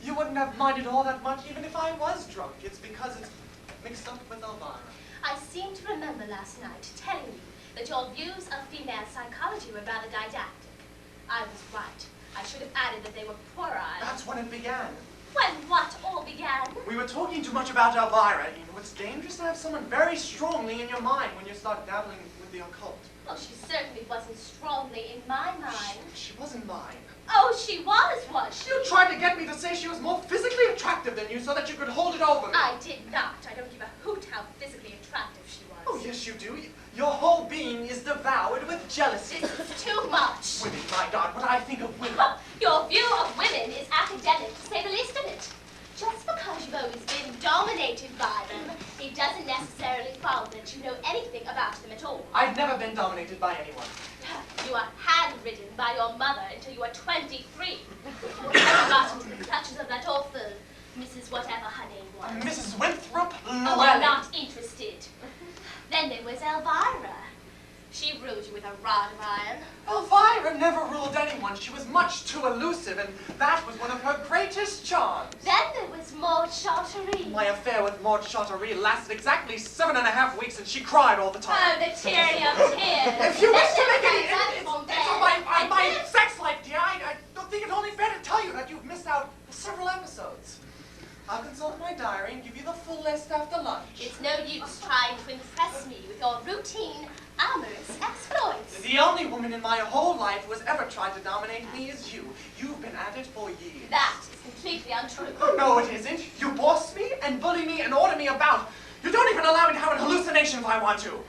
You wouldn't have minded all that much even if I was drunk. It's because it's mixed up with Elvira. I seem to remember last night telling you that your views of female psychology were rather didactic. I was right. I should have added that they were puerile. That's when it began. When what all began? We were talking too much about Elvira. You know, it's dangerous to have someone very strongly in your mind when you start dabbling with the occult. Well, she certainly wasn't strongly in my mind. She wasn't mine. Oh, she was she? You tried to get me to say she was more physically attractive than you so that you could hold it over me. I did not. I don't give a hoot how physically attractive she was. Oh, yes, you do. Your whole being is devoured with jealousy. This is too much. Women, my God, what I think of women. Your view of women is academic, to say the least of it. Just because you've always been dominated by them, it doesn't necessarily follow that you know anything about them at all. I've never been dominated by anyone. You are hand-ridden by your mother until you are 23. You never got into the clutches of that awful Mrs. whatever her name was. Mrs. Winthrop Llewellyn. Oh, I'm not interested. Then there was Elvira. She ruled you with a rod of iron. Elvira never ruled anyone. She was much too elusive, and that was one of her greatest charms. Then there was Maud Charterie. My affair with Maud Charterie lasted exactly 7.5 weeks, and she cried all the time. Oh, the tyranny of tears. If you wish to make any That's my sex life, dear, I don't think it's only fair to tell you that you've missed out several episodes. I'll consult my diary and give you the full list after lunch. It's no use trying to impress me with your routine, amorous exploits. The only woman in my whole life who has ever tried to dominate me is you. You've been at it for years. That is completely untrue. Oh, no, it isn't. You boss me and bully me and order me about. You don't even allow me to have an hallucination if I want to.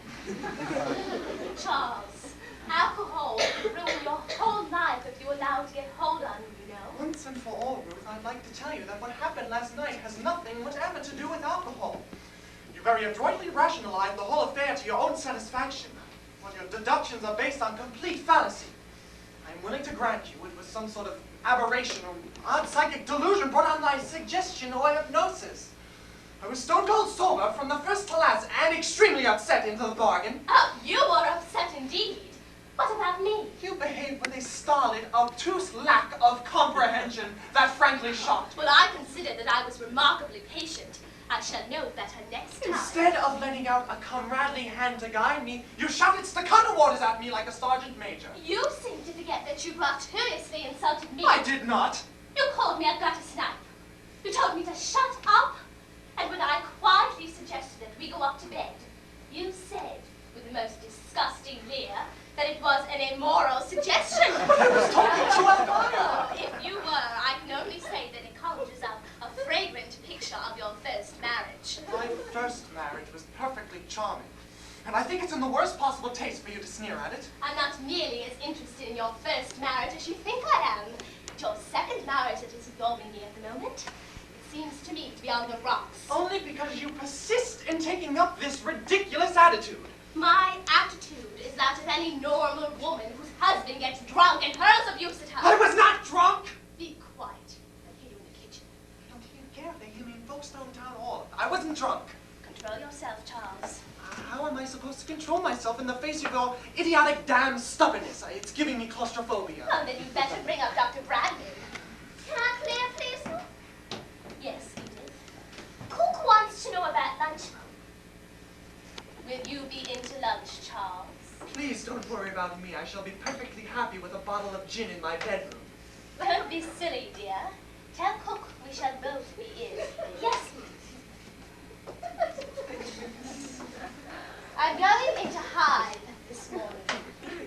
Charles, alcohol will ruin your whole life if you allow it to get hold on you, you know. Once and for all, I'd like to tell you that what happened last night has nothing whatever to do with alcohol. You very adroitly rationalized the whole affair to your own satisfaction, while your deductions are based on complete fallacy. I'm willing to grant you it was some sort of aberration or odd psychic delusion brought on by suggestion or hypnosis. I was stone cold sober from the first to last, and extremely upset into the bargain. Oh, you were upset indeed. What about me? You behaved with a stolid, obtuse lack of comprehension that frankly shocked me. Well, I consider that I was remarkably patient. I shall know better next time. Instead of lending out a comradely hand to guide me, you shouted staccato orders at me like a sergeant major. You seem to forget that you gratuitously insulted me. I did not. You called me a gutter snipe. You told me to shut up. And when I quietly suggested that we go up to bed, you said, with the most disgusting leer, that it was an immoral suggestion. I was talking to Elvira. If you were, I can only say that it conjures up a fragrant picture of your first marriage. My first marriage was perfectly charming. And I think it's in the worst possible taste for you to sneer at it. I'm not nearly as interested in your first marriage as you think I am. It's your second marriage that is absorbing me at the moment. It seems to me to be on the rocks. Only because you persist in taking up this ridiculous attitude. My attitude is that of any normal woman whose husband gets drunk and hurls abuse at her. I was not drunk! Be quiet. I hear you in the kitchen. Don't you care? They hear me in Folkestone Town Hall. I wasn't drunk. Control yourself, Charles. How am I supposed to control myself in the face of your idiotic damn stubbornness? It's giving me claustrophobia. Oh, then you'd better bring up Dr. Brandon. Can I clear, please? Yes, Edith. Cook wants to know about lunch. Will you be into lunch, Charles? Please don't worry about me. I shall be perfectly happy with a bottle of gin in my bedroom. Don't be silly, dear. Tell Cook we shall both be in. Yes, I'm going into Hyde this morning.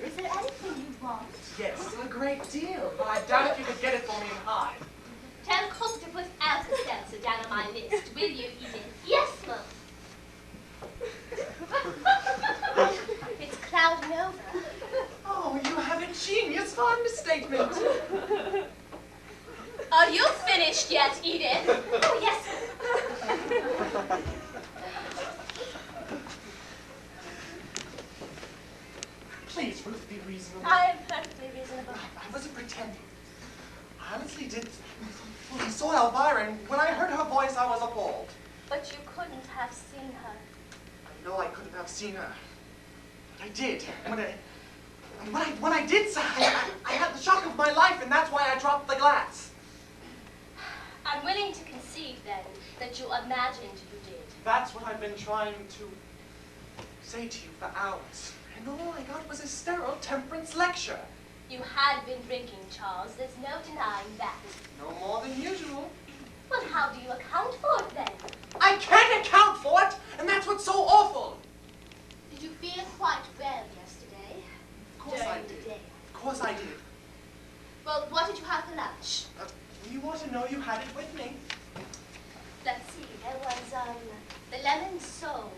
Is there anything you want? Yes, a great deal. But I doubt if you could get it for me in Hyde. Tell Cook to put Alka-Seltzer down on my list, will you, Edith? Yes, Mum. It's clouding over. Oh, you have a genius for understatement. Are you finished yet, Edith? Oh, yes. Please, Ruth, be reasonable. I am perfectly reasonable. I wasn't pretending. I honestly did. Well, I saw Elvira, and when I heard her voice, I was appalled. But you couldn't have seen her. I know I couldn't have seen her. But I did. When I did, I had the shock of my life, and that's why I dropped the glass. I'm willing to concede, then, that you imagined you did. That's what I've been trying to say to you for hours. And all I got was a sterile temperance lecture. You had been drinking, Charles. There's no denying that. No more than usual. Well, how do you account for it, then? I can't account for it, and that's what's so awful. Did you feel quite well yesterday? Of course I did. Of course I did. Well, what did you have for lunch? You want to know you had it with me. Let's see, there was, the lemon sole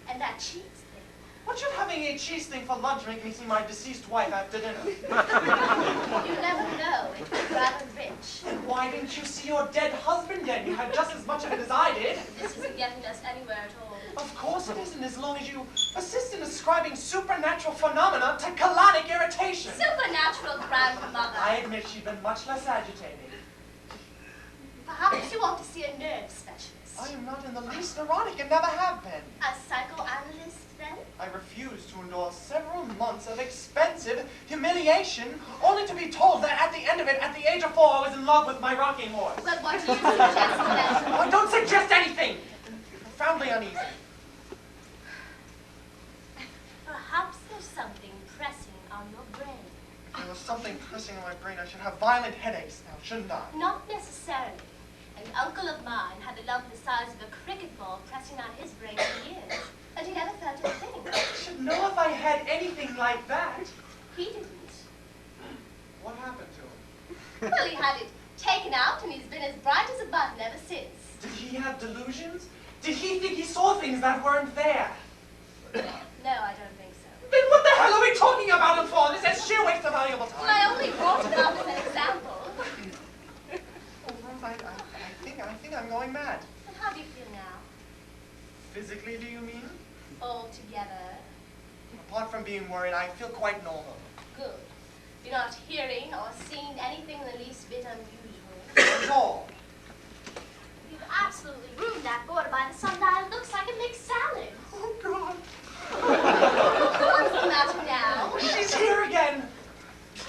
and that cheese thing. What should having a cheese thing for lunch make me see my deceased wife after dinner? You never know. It was rather rich. And why didn't you see your dead husband then? You had just as much of it as I did. This isn't getting us anywhere at all. Of course it isn't, as long as you persist in ascribing supernatural phenomena to colonic irritation. Supernatural grandmother. I admit she'd been much less agitating. Perhaps you want to see a nerve specialist. I am not in the least neurotic and never have been. A psychoanalyst, then? I refuse to endure several months of expensive humiliation, only to be told that at the end of it, at the age of 4, I was in love with my rocking horse. Well, what do you suggest, then? I don't suggest anything! I'm profoundly uneasy. Perhaps there's something pressing on your brain. If there was something pressing on my brain, I should have violent headaches now, shouldn't I? Not necessarily. An uncle of mine had a lump the size of a cricket ball pressing on his brain for years, and he never felt a thing. I should know if I had anything like that. He didn't. What happened to him? Well, he had it taken out, and he's been as bright as a button ever since. Did he have delusions? Did he think he saw things that weren't there? No, I don't think so. Then what the hell are we talking about him for? This is sheer waste of valuable time. Well, I only brought it up as an example. Physically, do you mean? Altogether. Apart from being worried, I feel quite normal. Good. You're not hearing or seeing anything in the least bit unusual. Not at all. You've absolutely ruined that border by the sundial. It looks like a mixed salad. Oh, God. What's the matter now? She's here again.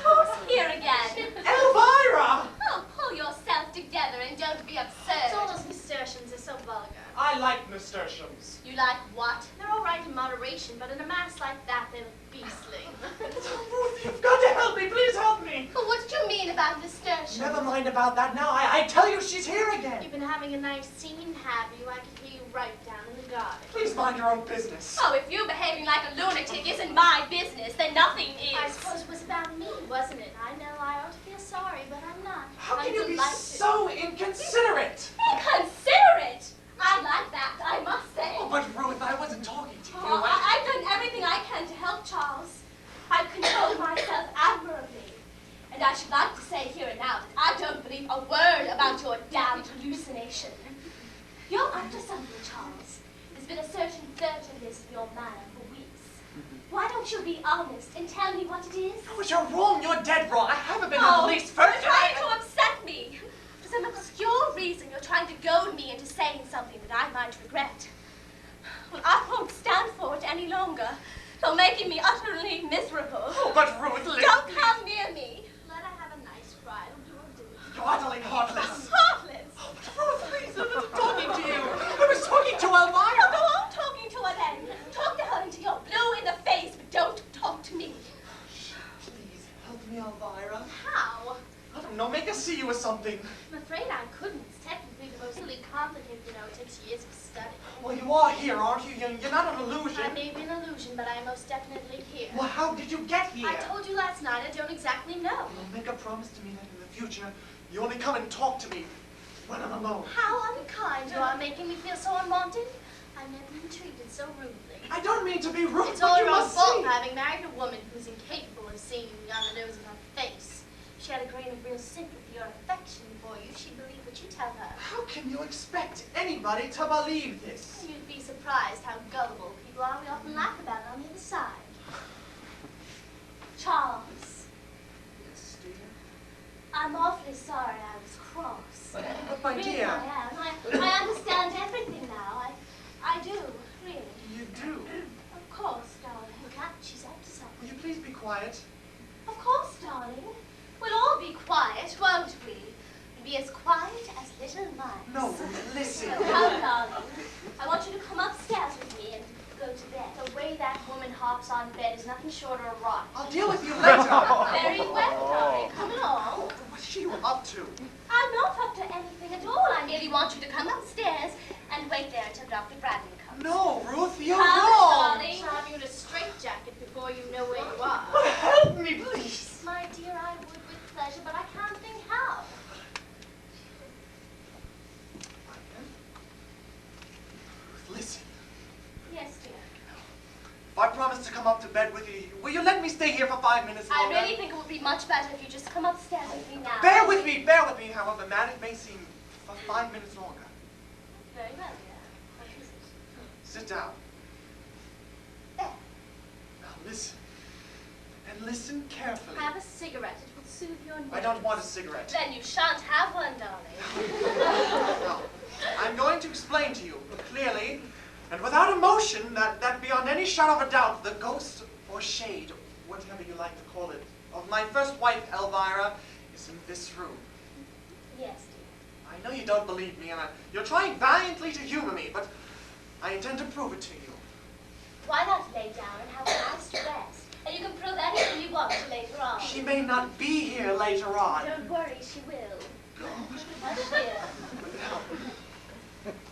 Who's here again? Elvira! Oh, pull yourself together and don't be absurd. It's all those nasturtiums are so vulgar. I like nasturtiums. You like what? They're all right in moderation, but in a mass like that, they look beastly. Ruth, you've got to help me. Please help me. Well, what did you mean about nasturtium? Never mind about that now. I tell you, she's here again. You've been having a nice scene, have you? I could hear you right down in the garden. Please mind your own business. Oh, if you behaving like a lunatic isn't my business, then nothing is. I suppose it was about me, wasn't it? I know I ought to feel sorry, but I'm not. How can I'm you be delighted. so inconsiderate? Inconsiderate! I like that, I must say. Oh, but Ruth, I wasn't talking to you. Oh, I've done everything I can to help Charles. I've controlled myself admirably. And I should like to say here and now that I don't believe a word about your damned hallucination. You're up to something, Charles. There's been a certain furtiveness in your manner for weeks. Why don't you be honest and tell me what it is? No, but you're wrong. You're dead wrong. I haven't been Oh, the least you're furtive. trying to upset me. For some obscure reason, you're trying to goad me into saying something that I might regret. Well, I won't stand for it any longer. You're making me utterly miserable. Oh, but Ruth, listen. Don't come near me. Let her have a nice cry. It'll do her good. You're utterly heartless. Heartless. Oh, but Ruth, please, I wasn't talking to you. I was talking to Now Elvira. go on talking to her then. Talk to her until you're blue in the face, but don't talk to me. Please, help me, Elvira. How? I don't know, make her see you or something. I'm afraid I couldn't. It's technically the most really complicated, it takes years of study. Well, you are here, aren't you? You're not an illusion. I may be an illusion, but I am most definitely here. Well, how did you get here? I told you last night I don't exactly know. Well, make a promise to me that in the future, you only come and talk to me when I'm alone. How unkind you are, making me feel so unwanted. I've never been treated so rudely. I don't mean to be rude, It's but all you your own must fault see. for having married a woman who's incapable of seeing beyond the nose of her face. If she had a grain of real sympathy or affection for you, she'd believe what you tell her. How can you expect anybody to believe this? You'd be surprised how gullible people are. We often laugh about it on the other side. Charles, Yes, dear. I'm awfully sorry I was cross. But my Really, dear, I am. I understand everything now. I do, really. you do. Of course, darling. She's up to something. Will you please be quiet? Of course, darling. We'll all be quiet, won't we? We'll be as quiet as little mice. No, listen. So come, darling. I want you to come upstairs with me and go to bed. The way that woman hops on bed is nothing short of a rock. I'll deal with you later. Very well, darling. Come along. What's she up to? I'm not up to anything at all. I merely want you to come upstairs and wait there until Dr. Bradley comes. No, Ruth, you're Come, wrong. darling. She'll have you in a straitjacket before you know where you are. But help me, please. My dear, I would with pleasure, but I can't think how. Ruth, listen. Yes, dear. If I promise to come up to bed with you, will you let me stay here for 5 minutes I longer? really think it would be much better if you just come upstairs with me now. Bear with me, however mad it may seem, for 5 minutes longer. Very well, dear. What is it? Sit down. There. Now listen. And listen carefully. Have a cigarette. It will soothe your nerves. I don't want a cigarette. Then you shan't have one, darling. No. I'm going to explain to you clearly and without emotion that beyond any shadow of a doubt, the ghost or shade, whatever you like to call it, of my first wife, Elvira, is in this room. Yes, dear. I know you don't believe me, and you're trying valiantly to humor me, but I intend to prove it to you. Why not lay down and have a nice rest? And you can prove anything you want to later on. She may not be here later on. Don't worry, she will. Hush, dear.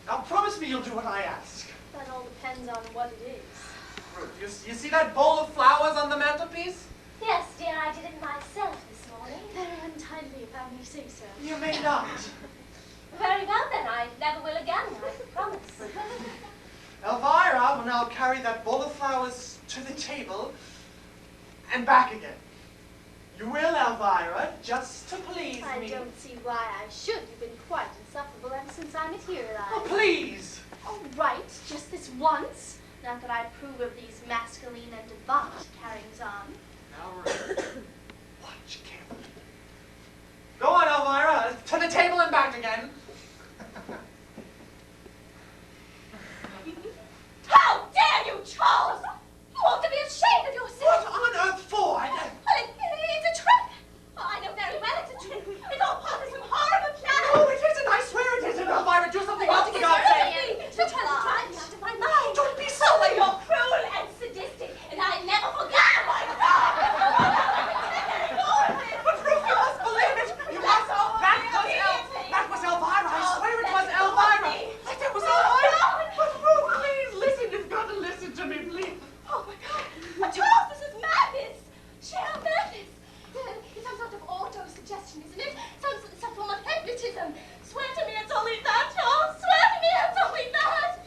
Now promise me you'll do what I ask. That all depends on what it is. Ruth, you see that bowl of flowers on the mantelpiece? Yes, dear, I did it myself this morning. Very untidily, if I may say so. You may not. Very well, then. I never will again, I promise. Elvira will now carry that bowl of flowers to the table and back again. You will, Elvira, just to please me. I don't see why I should. You've been quite insufferable ever since I materialized. Oh, please! Oh, right, just this once. Not that I approve of these masculine and debauched carryings-on. Now, watch carefully. Go on, Elvira, to the table and back again. How dare you, Charles! You ought to be ashamed of yourself! What on earth for? It's a trick! Oh, I know very well it's a trick. It's all part of some horrible plan. Oh, it isn't. I swear it isn't, Elvira. Do something else, for God's sake. You're trying to drive me out of my mind. Don't be So you're cruel and sadistic, and I never forget my God! But Ruth, you must believe it. You must. That was Elvira. I swear it was Elvira. It was Elvira. But Ruth, please listen. You've got to listen to me, please. Oh my God! But Charles, this is madness! Sheer madness! It's some sort of auto-suggestion, isn't it? Some form of hypnotism. Swear to me it's only that, Charles! Swear to me it's only that!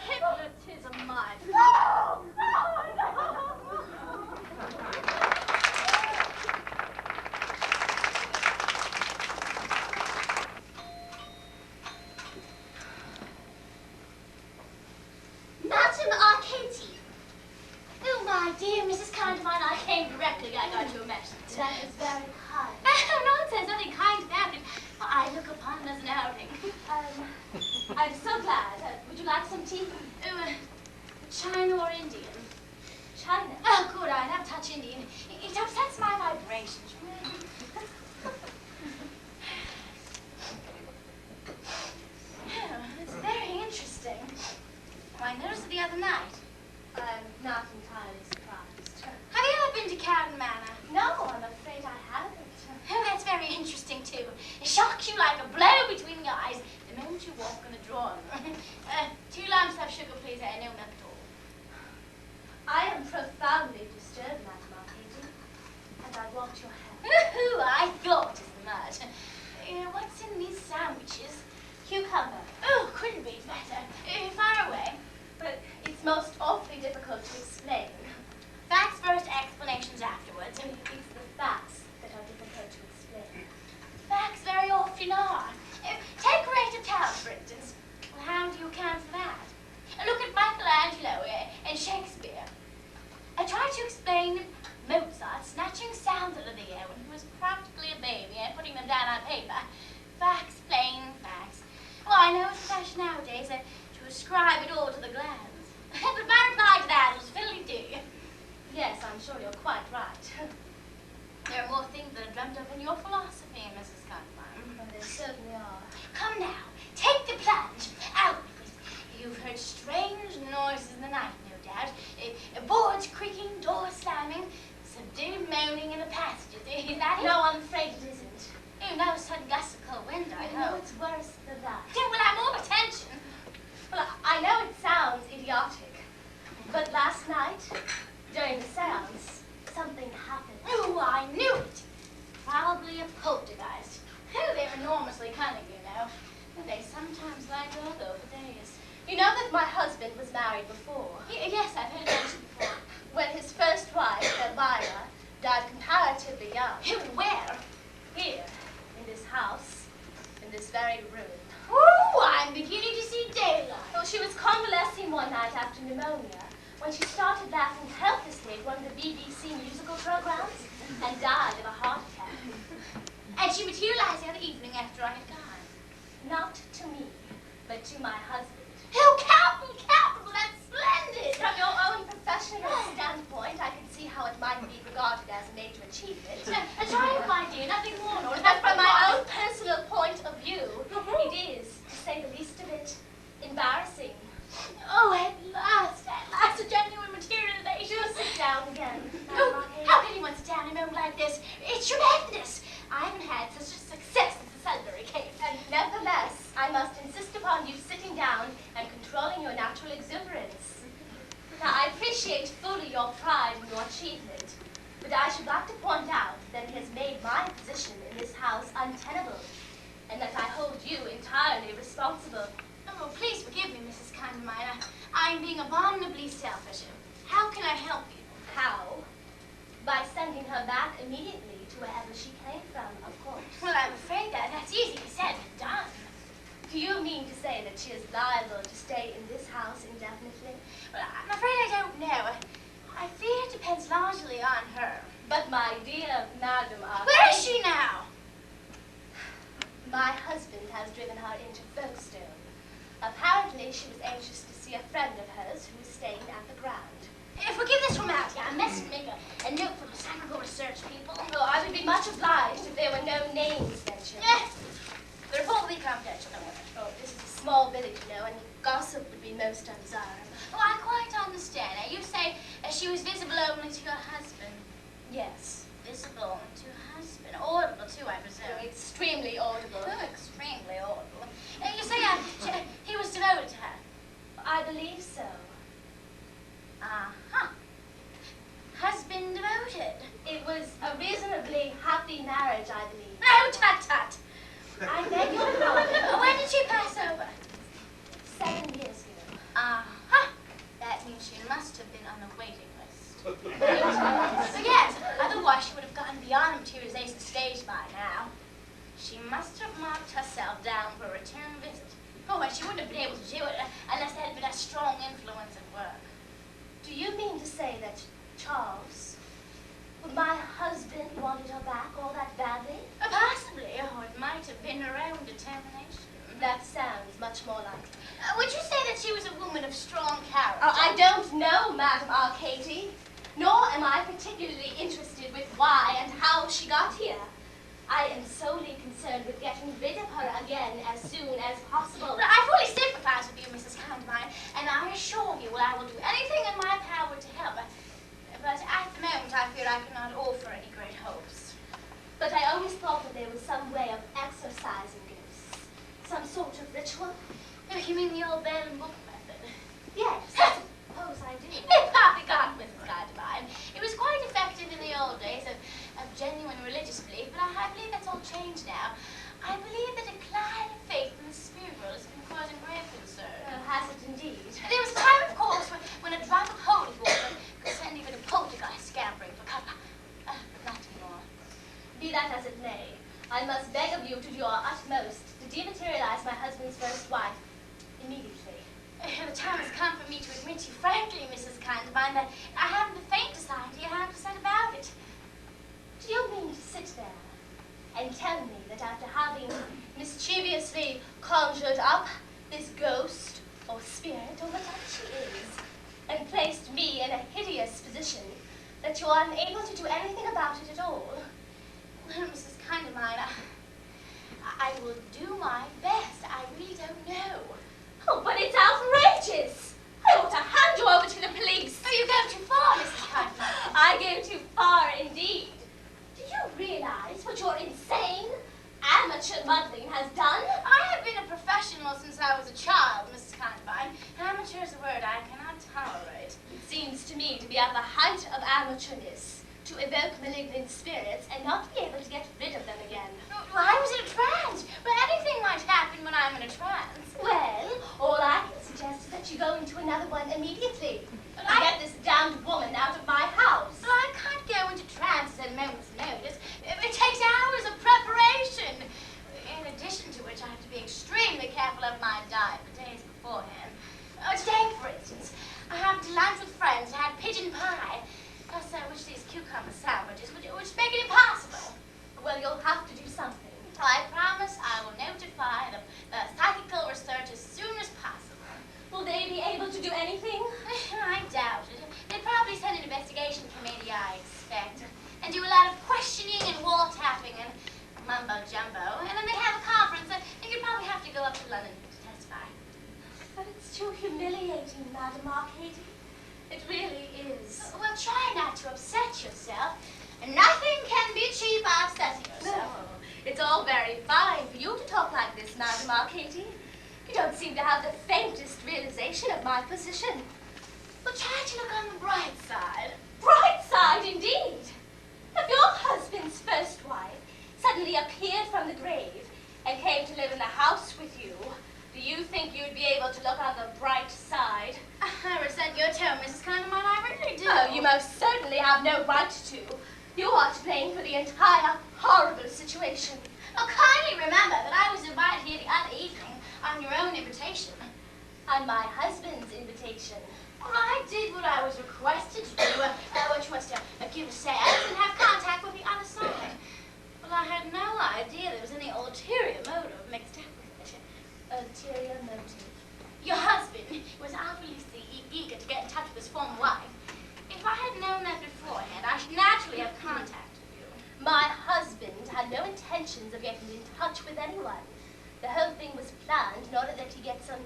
Hypnotism, my No! No! Madam Arcady. Oh, my dear Mrs. Kindfine, I came directly. I got your message. That is very kind. Oh, nonsense, nothing kind about it. I look upon it as an outing. I'm so glad. Would you like some tea? China or Indian? China. Oh, good, I never touch Indian. It upsets my vibrations. Oh, it's very interesting. I noticed it the other night. I'm not entirely surprised. Have you ever been to Cowden Manor? No, I'm afraid I haven't. Oh, that's very interesting, too. It shocks you like a blow between the eyes the moment you walk in the drawing room. 2 lumps of sugar, please. I know not at all. I am profoundly disturbed, Madam Arcady, and I want your help. Ooh, I thought it was the mud. What's in these sandwiches? Cucumber. Oh, couldn't be better. Far away. But it's most awfully difficult to explain. Facts first, explanations afterwards. It's the facts that are difficult to explain. Facts very often are. Take rate of town, for instance. Well, how do you account for that? Look at Michelangelo and Shakespeare. I tried to explain Mozart snatching sounds out of the air when he was practically a baby and putting them down on paper. Facts, plain facts. Well, I know it's a fashion nowadays to ascribe it all to the glands. But my reply to that was fiddly-do. Yes, I'm sure you're quite right. There are more things that are dreamt of in your philosophy, Mrs. Conklin. Well, they certainly are. Come now, take the plunge. Out with it. You've heard strange noises in the night, no doubt. Boards creaking, doors slamming, subdued moaning in the passages. Is that it? No, I'm afraid it isn't. Oh, no sudden gust of cold wind, I No, hope. it's worse than that. Well, I'm more attention. Well, I know it sounds idiotic, but last night, during the seance, something happened. Oh, I knew it. Probably a poltergeist. Oh, they're enormously cunning, you know. They sometimes lie low for days. You know that my husband was married before. Yes, I've heard it mentioned before. When his first wife, Elvira, died comparatively young. Where? Here, in this house, in this very room. Ooh, I'm beginning to see daylight. Well, she was convalescing one night after pneumonia when she started laughing helplessly at one of the BBC musical programs and died of a heart attack. And she materialized the other evening after I had gone. Not to me, but to my husband. Oh, capital, capital, that's splendid. From your own professional standpoint, I can see how it might be regarded as a major achievement. A triumph, my dear, nothing more nor But less. from my own personal point of view, it is, to say the least of it, embarrassing. Oh, at last, a genuine materialization. Do sit down again. Oh, how can anyone sit down in a moment like this? It's tremendous. I haven't had such a success as the Sudbury case. And nevertheless, I must insist upon you sitting down and controlling your natural exuberance. Now, I appreciate fully your pride in your achievement, but I should like to point out that it has made my position in this house untenable, and that I hold you entirely responsible. Oh, please forgive me, Mrs. Kindminer. I'm being abominably selfish. How can I help you? How? By sending her back immediately to wherever she came from, of course. Well, I'm afraid that's easily said than done. Do you mean to say that she is liable to stay in this house indefinitely? Well, I'm afraid I don't know. I fear it depends largely on her. But my dear Madam Arcady... Where is she now? My husband has driven her into Folkestone. Apparently, she was anxious to see a friend of hers who was staying at the Grand. Forgive this formality. I must make a note for the Sacrament research people. Oh, I would be much obliged if there were no names mentioned. The report will be confidential, don't worry. Oh, this is a small village, you know, and gossip would be most undesirable. Oh, I quite understand. Now, you say she was visible only to your husband. Yes. Visible to her husband. Audible, too, I presume. Oh, extremely audible. Oh, extremely audible. You say he was devoted to her. I believe so. Uh-huh. Husband devoted. It was a reasonably happy marriage, I believe. No, tut-tut. I beg your pardon. When did she pass over? 7 years ago. Uh-huh. That means she must have been on the waiting list. Yes, otherwise she would have gotten beyond the materialization stage by now. She must have marked herself down for a return visit. Oh, and she wouldn't have been able to do it unless there had been a strong influence at work. Do you mean to say that Charles, my husband, wanted her back all that badly? Possibly. Oh, it might have been her own determination. That sounds much more likely. Would you say that she was a woman of strong character? Oh, I don't know, Madam Arcady, nor am I particularly interested with why and how she got here. I am solely concerned with getting rid of her again as soon as possible. Well, I fully sympathize with you, Mrs. Condamine, and I assure you I will do anything in my power to help. But at the moment, I fear I cannot offer any great hopes. But I always thought that there was some way of exorcising ghosts. Some sort of ritual? You mean the old bell and book method? Yes, I suppose I do. Partly got, Mrs. Condamine. It was quite effective in the old days of genuine religious belief, but I believe that's all changed now. I believe the decline of faith in the spirit world has been causing grave concern. Has it indeed? There was a time, of course, when a drop of holy water could send even a poltergeist scampering for cover. But not anymore. Be that as it may, I must beg of you to do your utmost to dematerialize my husband's first wife immediately. The time has come for me to admit to you frankly, Mrs. Condamine, that I haven't the faintest idea how to set about it. Do you mean to sit there and tell me that after having mischievously conjured up this ghost or spirit, or whatever she is, and placed me in a hideous position, that you are unable to do anything about it at all? Well, Mrs. Condamine, I will do my best. I really don't know. Oh, but it's outrageous! I ought to hand you over to the police. Oh, you go too far, Mrs. Condamine. I go too far indeed. Do you realize what your insane, amateur muddling has done? I have been a professional since I was a child, Mrs. Condamine. Amateur is a word I cannot tolerate. It seems to me to be at the height of amateurness to evoke malignant spirits and not be able to get rid of them again. Well, I was in a trance. But anything might happen when I'm in a trance. Well, all I can suggest is that you go into another one immediately. But And get this damned woman out of my house. But I can't go into trance at a moment's notice. It takes hours of preparation. In addition to which, I have to be extremely careful of my diet for days beforehand. Today, for instance, I have to lunch with friends and had pigeon pie. Plus, which these cucumber sandwiches, which make it impossible. Well, you'll have to do something. I promise I will notify the psychical research as soon as possible. Will they be able to do anything? I doubt it. They'd probably send an investigation committee, I expect, and do a lot of questioning and wall tapping and mumbo-jumbo. And then they'd have a conference, and you'd probably have to go up to London to testify. But it's too humiliating, Madam Arcady. It really is. Well, try not to upset yourself. Nothing can be achieved by upsetting yourself. No, it's all very fine for you to talk like this, Madam Arcady. You don't seem to have the faintest realization of my position. Well, try to look on the bright side. Bright side, indeed. If your husband's first wife suddenly appeared from the grave and came to live in the house with you, do you think you'd be able to look on the bright side? I resent your tone, Mrs. Condamine. I really do. Oh, you most certainly have no right to. You are to blame for the entire horrible situation. Oh, kindly remember that I was invited here the other evening on your own invitation. On my husband's invitation. Well, I did what I was requested to do, which was to give a seance and have contact with the other side. Well, I had no idea there was any ulterior motive mixed up with it. Ulterior motive. Your husband was obviously eager to get in touch with his former wife. If I had known that beforehand, I should naturally have contacted you. My husband had no intentions of getting in touch with anyone. The whole thing was planned in order that he get some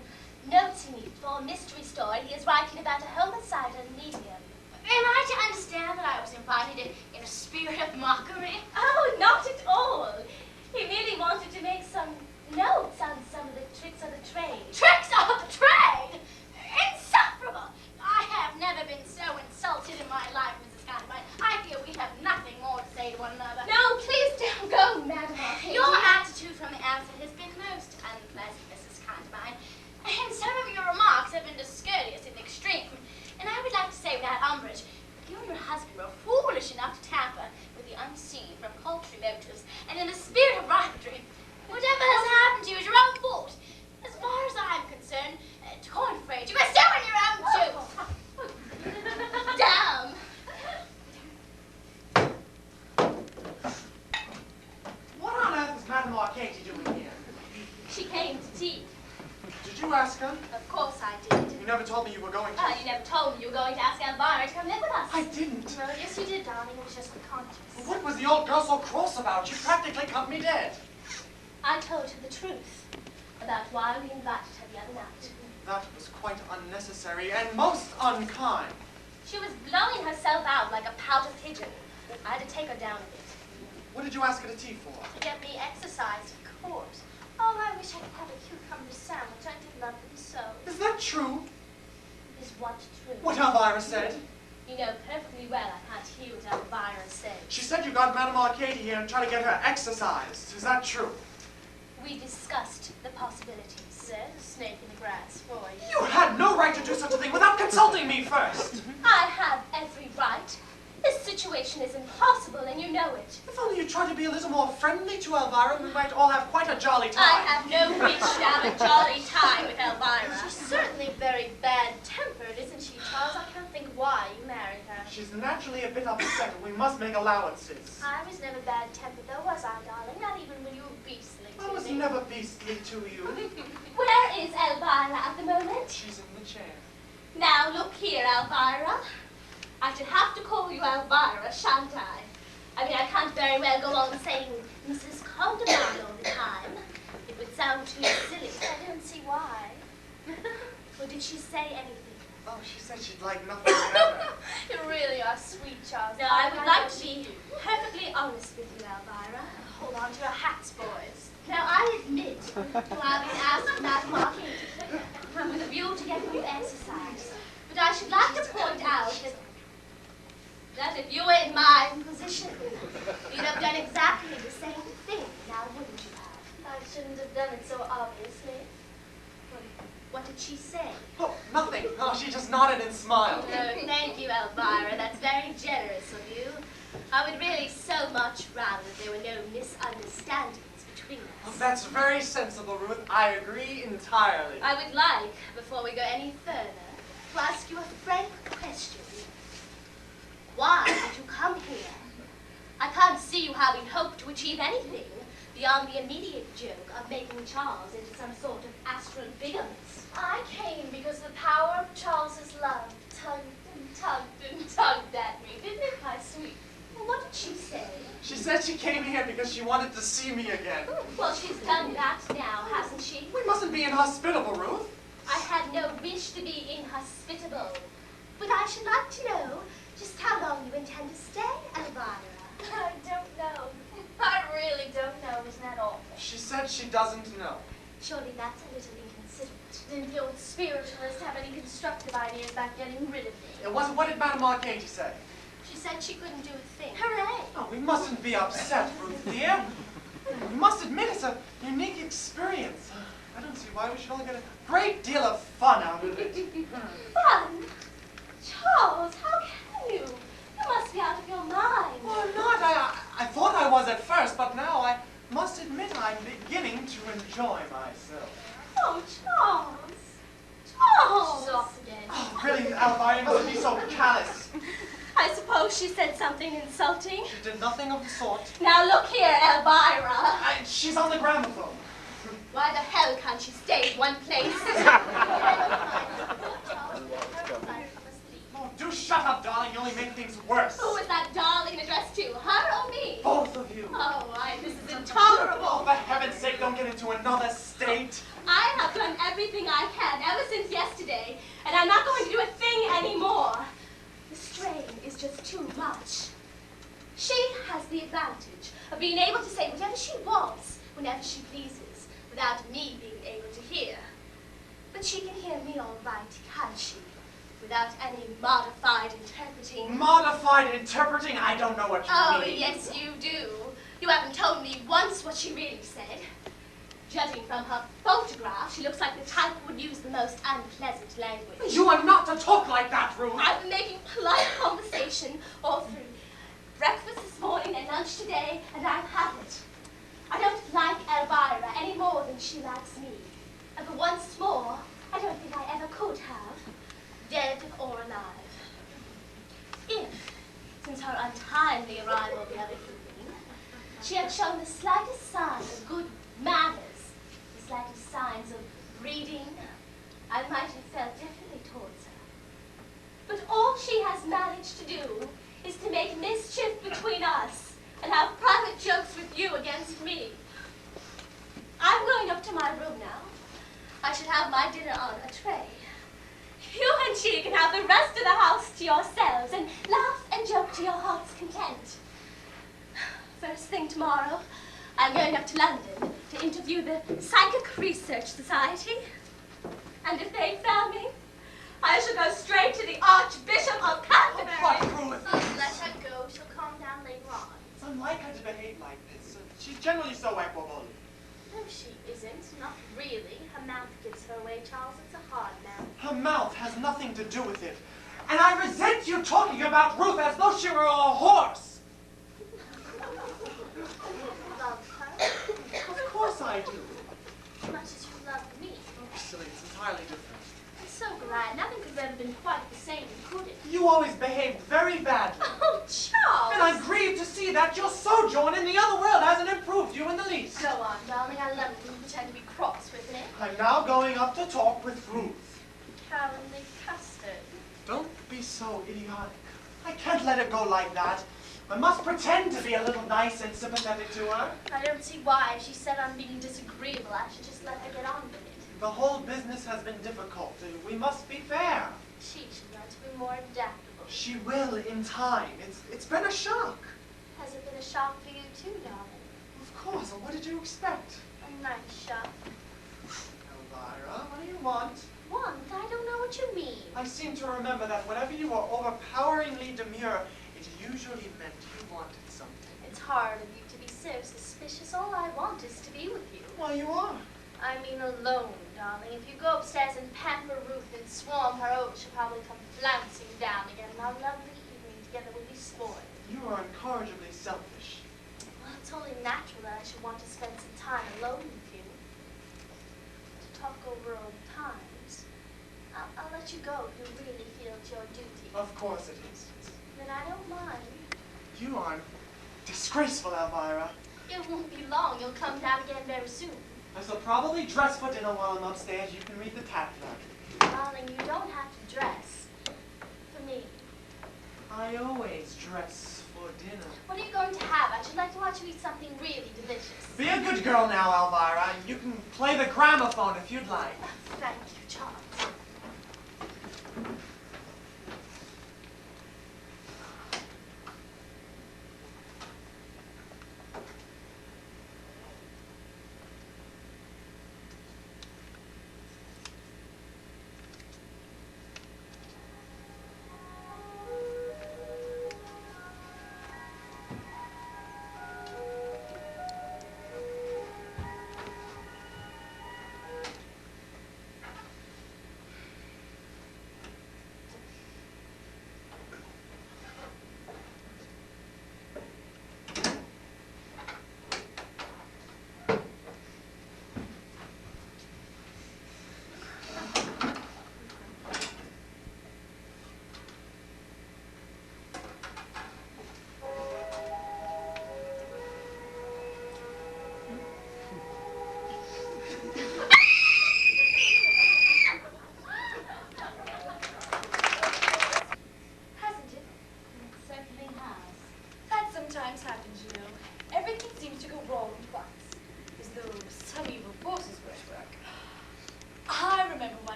notes he needs for a mystery story he is writing about a homicidal medium. Am I to understand that I was invited in a spirit of mockery? Oh, not at all. He merely wanted to make some notes on some of the tricks of the trade. Tricks of the trade? Insufferable! I have never been so insulted in my life, Mrs. Condamine. I fear we have nothing more to say to one another. No, please don't go, Madam Arcady. Your attitude from the outset has been most unpleasant, Mrs. Condamine. And some of your remarks have been discourteous in the extreme. And I would like to say without umbrage, you and your husband were foolish enough to tamper with the unseen from paltry motives, and in the spirit of rivalry. Whatever has happened to you is your own fault. As far as I'm concerned, I'm afraid you are so in your own juice. Damn! What on earth is Madame Arcady doing here? She came to tea. Did you ask her? Of course I did. You never told me you were going to. You never told me you were going to ask Elvira to come live with us. I didn't. Well, yes, you did, darling. It was just unconscious. What was the old girl so cross about? She practically cut me dead. I told her the truth about why we invited her the other night. That was quite unnecessary and most unkind. She was blowing herself out like a pouter pigeon. I had to take her down a bit. What did you ask her to tea for? To get me exercise, of course. Oh, I wish I could have a cucumber sandwich. I did love them so. Is that true? Is what true? What Elvira said? You know perfectly well I can't hear what Elvira said. She said you got Madame Arcady here and tried to get her exercised. Is that true? We discussed the possibilities. There's a snake in the grass for you. You had no right to do such a thing without consulting me first. I have every right. This situation is impossible, and you know it. If only you tried to be a little more friendly to Elvira, we might all have quite a jolly time. I have no wish to have a jolly time with Elvira. She's certainly very bad-tempered, isn't she, Charles? I can't think why you married her. She's naturally a bit upset, and we must make allowances. I was never bad-tempered, though, was I, darling? Not even when you were beastly to I was me. never beastly to you. Where is Elvira at the moment? She's in the chair. Now look here, Elvira. I should have to call you Elvira, shan't I? I mean, I can't very well go on saying Mrs. Condamine all the time. It would sound too silly. I don't see why. Or did she say anything? Oh, she said she'd like nothing better. You really are sweet, Charles. Now, I would like to be perfectly honest with you, Elvira. Hold on to your hats, boys. Now, I admit to having asked Madame Arcady with a view to getting you exercise. But I should like to point out that if you were in my position, you'd have done exactly the same thing, now wouldn't you have? I shouldn't have done it so obviously. What did she say? Oh, nothing. Oh, she just nodded and smiled. Oh, thank you, Elvira. That's very generous of you. I would really so much rather there were no misunderstandings between Oh, us. that's very sensible, Ruth. I agree entirely. I would like, before we go any further, to ask you a frank question. Why did you come here? I can't see you having hoped to achieve anything beyond the immediate joke of making Charles into some sort of astral bigamist. I came because the power of Charles's love tugged and tugged and tugged at me, didn't it, my sweet? Well, what did she say? She said she came here because she wanted to see me again. Well, she's done that now, hasn't she? We mustn't be inhospitable, Ruth. I had no wish to be inhospitable, but I should like to know just how long you intend to stay, Elvira. I don't know. I really don't know. Isn't that awful? She said she doesn't know. Surely that's a little inconsiderate. Didn't the old spiritualist have any constructive ideas about getting rid of me? What did Madame Arcady say? She said she couldn't do a thing. Hooray! Oh, we mustn't be upset, Ruth, dear. We must admit it's a unique experience. I don't see why we should only get a great deal of fun out of it. Fun? Charles, how can you? You must be out of your mind. Oh, I'm not was at first, but now I must admit I'm beginning to enjoy myself. Oh, Charles. Charles! She's off again. Oh, really, Elvira, you mustn't be so callous. I suppose she said something insulting. She did nothing of the sort. Now look here, Elvira. She's on the gramophone. Why the hell can't she stay in one place? Oh, do shut up, darling. You only make things worse. Who is that darling addressed to, her or me? Both of you. Oh, this is intolerable. Oh, for heaven's sake, don't get into another state. I have done everything I can ever since yesterday, and I'm not going to do a thing anymore. The strain is just too much. She has the advantage of being able to say whatever she wants, whenever she pleases, without me being able to hear. But she can hear me all right, can't she? Without any modified interpreting. Modified interpreting? I don't know what you Oh, mean. yes, you do. You haven't told me once what she really said. Judging from her photograph, she looks like the type who would use the most unpleasant language. You are not to talk like that, Ruth. I've been making polite conversation all through breakfast this morning and lunch today, and I've had it. I don't like Elvira any more than she likes me. And for once more, I don't think I ever could have, dead or alive. If, since her untimely arrival the other evening, she had shown the slightest sign of good manners, the slightest signs of breeding, I might have felt differently towards her. But all she has managed to do is to make mischief between us and have private jokes with you against me. I'm going up to my room now. I should have my dinner on a tray. You and she can have the rest of the house to yourselves and laugh and joke to your heart's content. First thing tomorrow, I'm going up to London to interview the Psychic Research Society. And if they fail me, I shall go straight to the Archbishop of Canterbury. But, Ruth, Let her go. She'll calm down later on. it's unlike her to behave like this. She's generally so equable. No, she isn't. Not really. Her mouth gives her away, Charles. It's a hard mouth. Her mouth has nothing to do with it. And I resent you talking about Ruth as though she were a horse. Love her Of course I do. as much as you love me. Oh, silly, it's entirely different. I'm so glad. Nothing could have ever been quite the same, could it? You always behaved very badly. Oh, Charles! And I'm grieved to see that your sojourn in the other world hasn't improved you in the least. Go on, darling. I love it when you pretend to be cross with me. I'm now going up to talk with Ruth. Cowardly custard. Don't be so idiotic. I can't let it go like that. I must pretend to be a little nice and sympathetic to her. I don't see why. If she said I'm being disagreeable, I should just let her get on with it. The whole business has been difficult. We must be fair. She should learn to be more adaptable. She will in time. It's been a shock. Has it been a shock for you too, darling? Of course. What did you expect? A nice shock. Elvira, what do you want? Want? I don't know what you mean. I seem to remember that whenever you were overpoweringly demure, it usually meant you wanted something. It's hard of you to be so suspicious. All I want is to be with you. Well, you are. I mean alone, darling. If you go upstairs and pamper Ruth and swarm her over, she'll probably come flouncing down again, and our lovely evening together will be spoiled. You are incorrigibly selfish. Well, it's only natural that I should want to spend some time alone with you. To talk over old times. I'll let you go if you really feel it's your duty. Of course it is. Then I don't mind. You are disgraceful, Elvira. It won't be long. You'll come down again very soon. I shall probably dress for dinner while I'm upstairs. You can read the tap letter. Darling, you don't have to dress. For me. I always dress for dinner. What are you going to have? I should like to watch you eat something really delicious. Be a good girl now, Elvira. You can play the gramophone if you'd like. Thank you, Charles.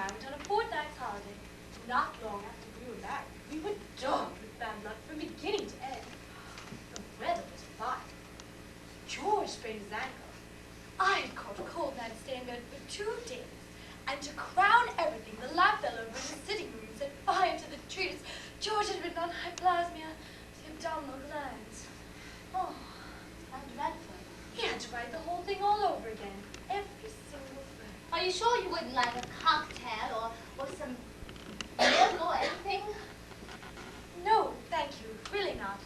I went on a fortnight's holiday. Not long after we were married, we were dogged with bad luck from beginning to end. The weather was fine. George sprained his ankle. I had caught a cold and had to stay in bed for 2 days. And to crown everything, the lamp fell over in the sitting room and set fire to the treatise George had written on hyplasmia, the abdominal glands. Oh, How dreadful. he had to write the whole thing all over again. Every single word. Are you sure you wouldn't like a cocktail or some milk or anything? No, thank you. Really not.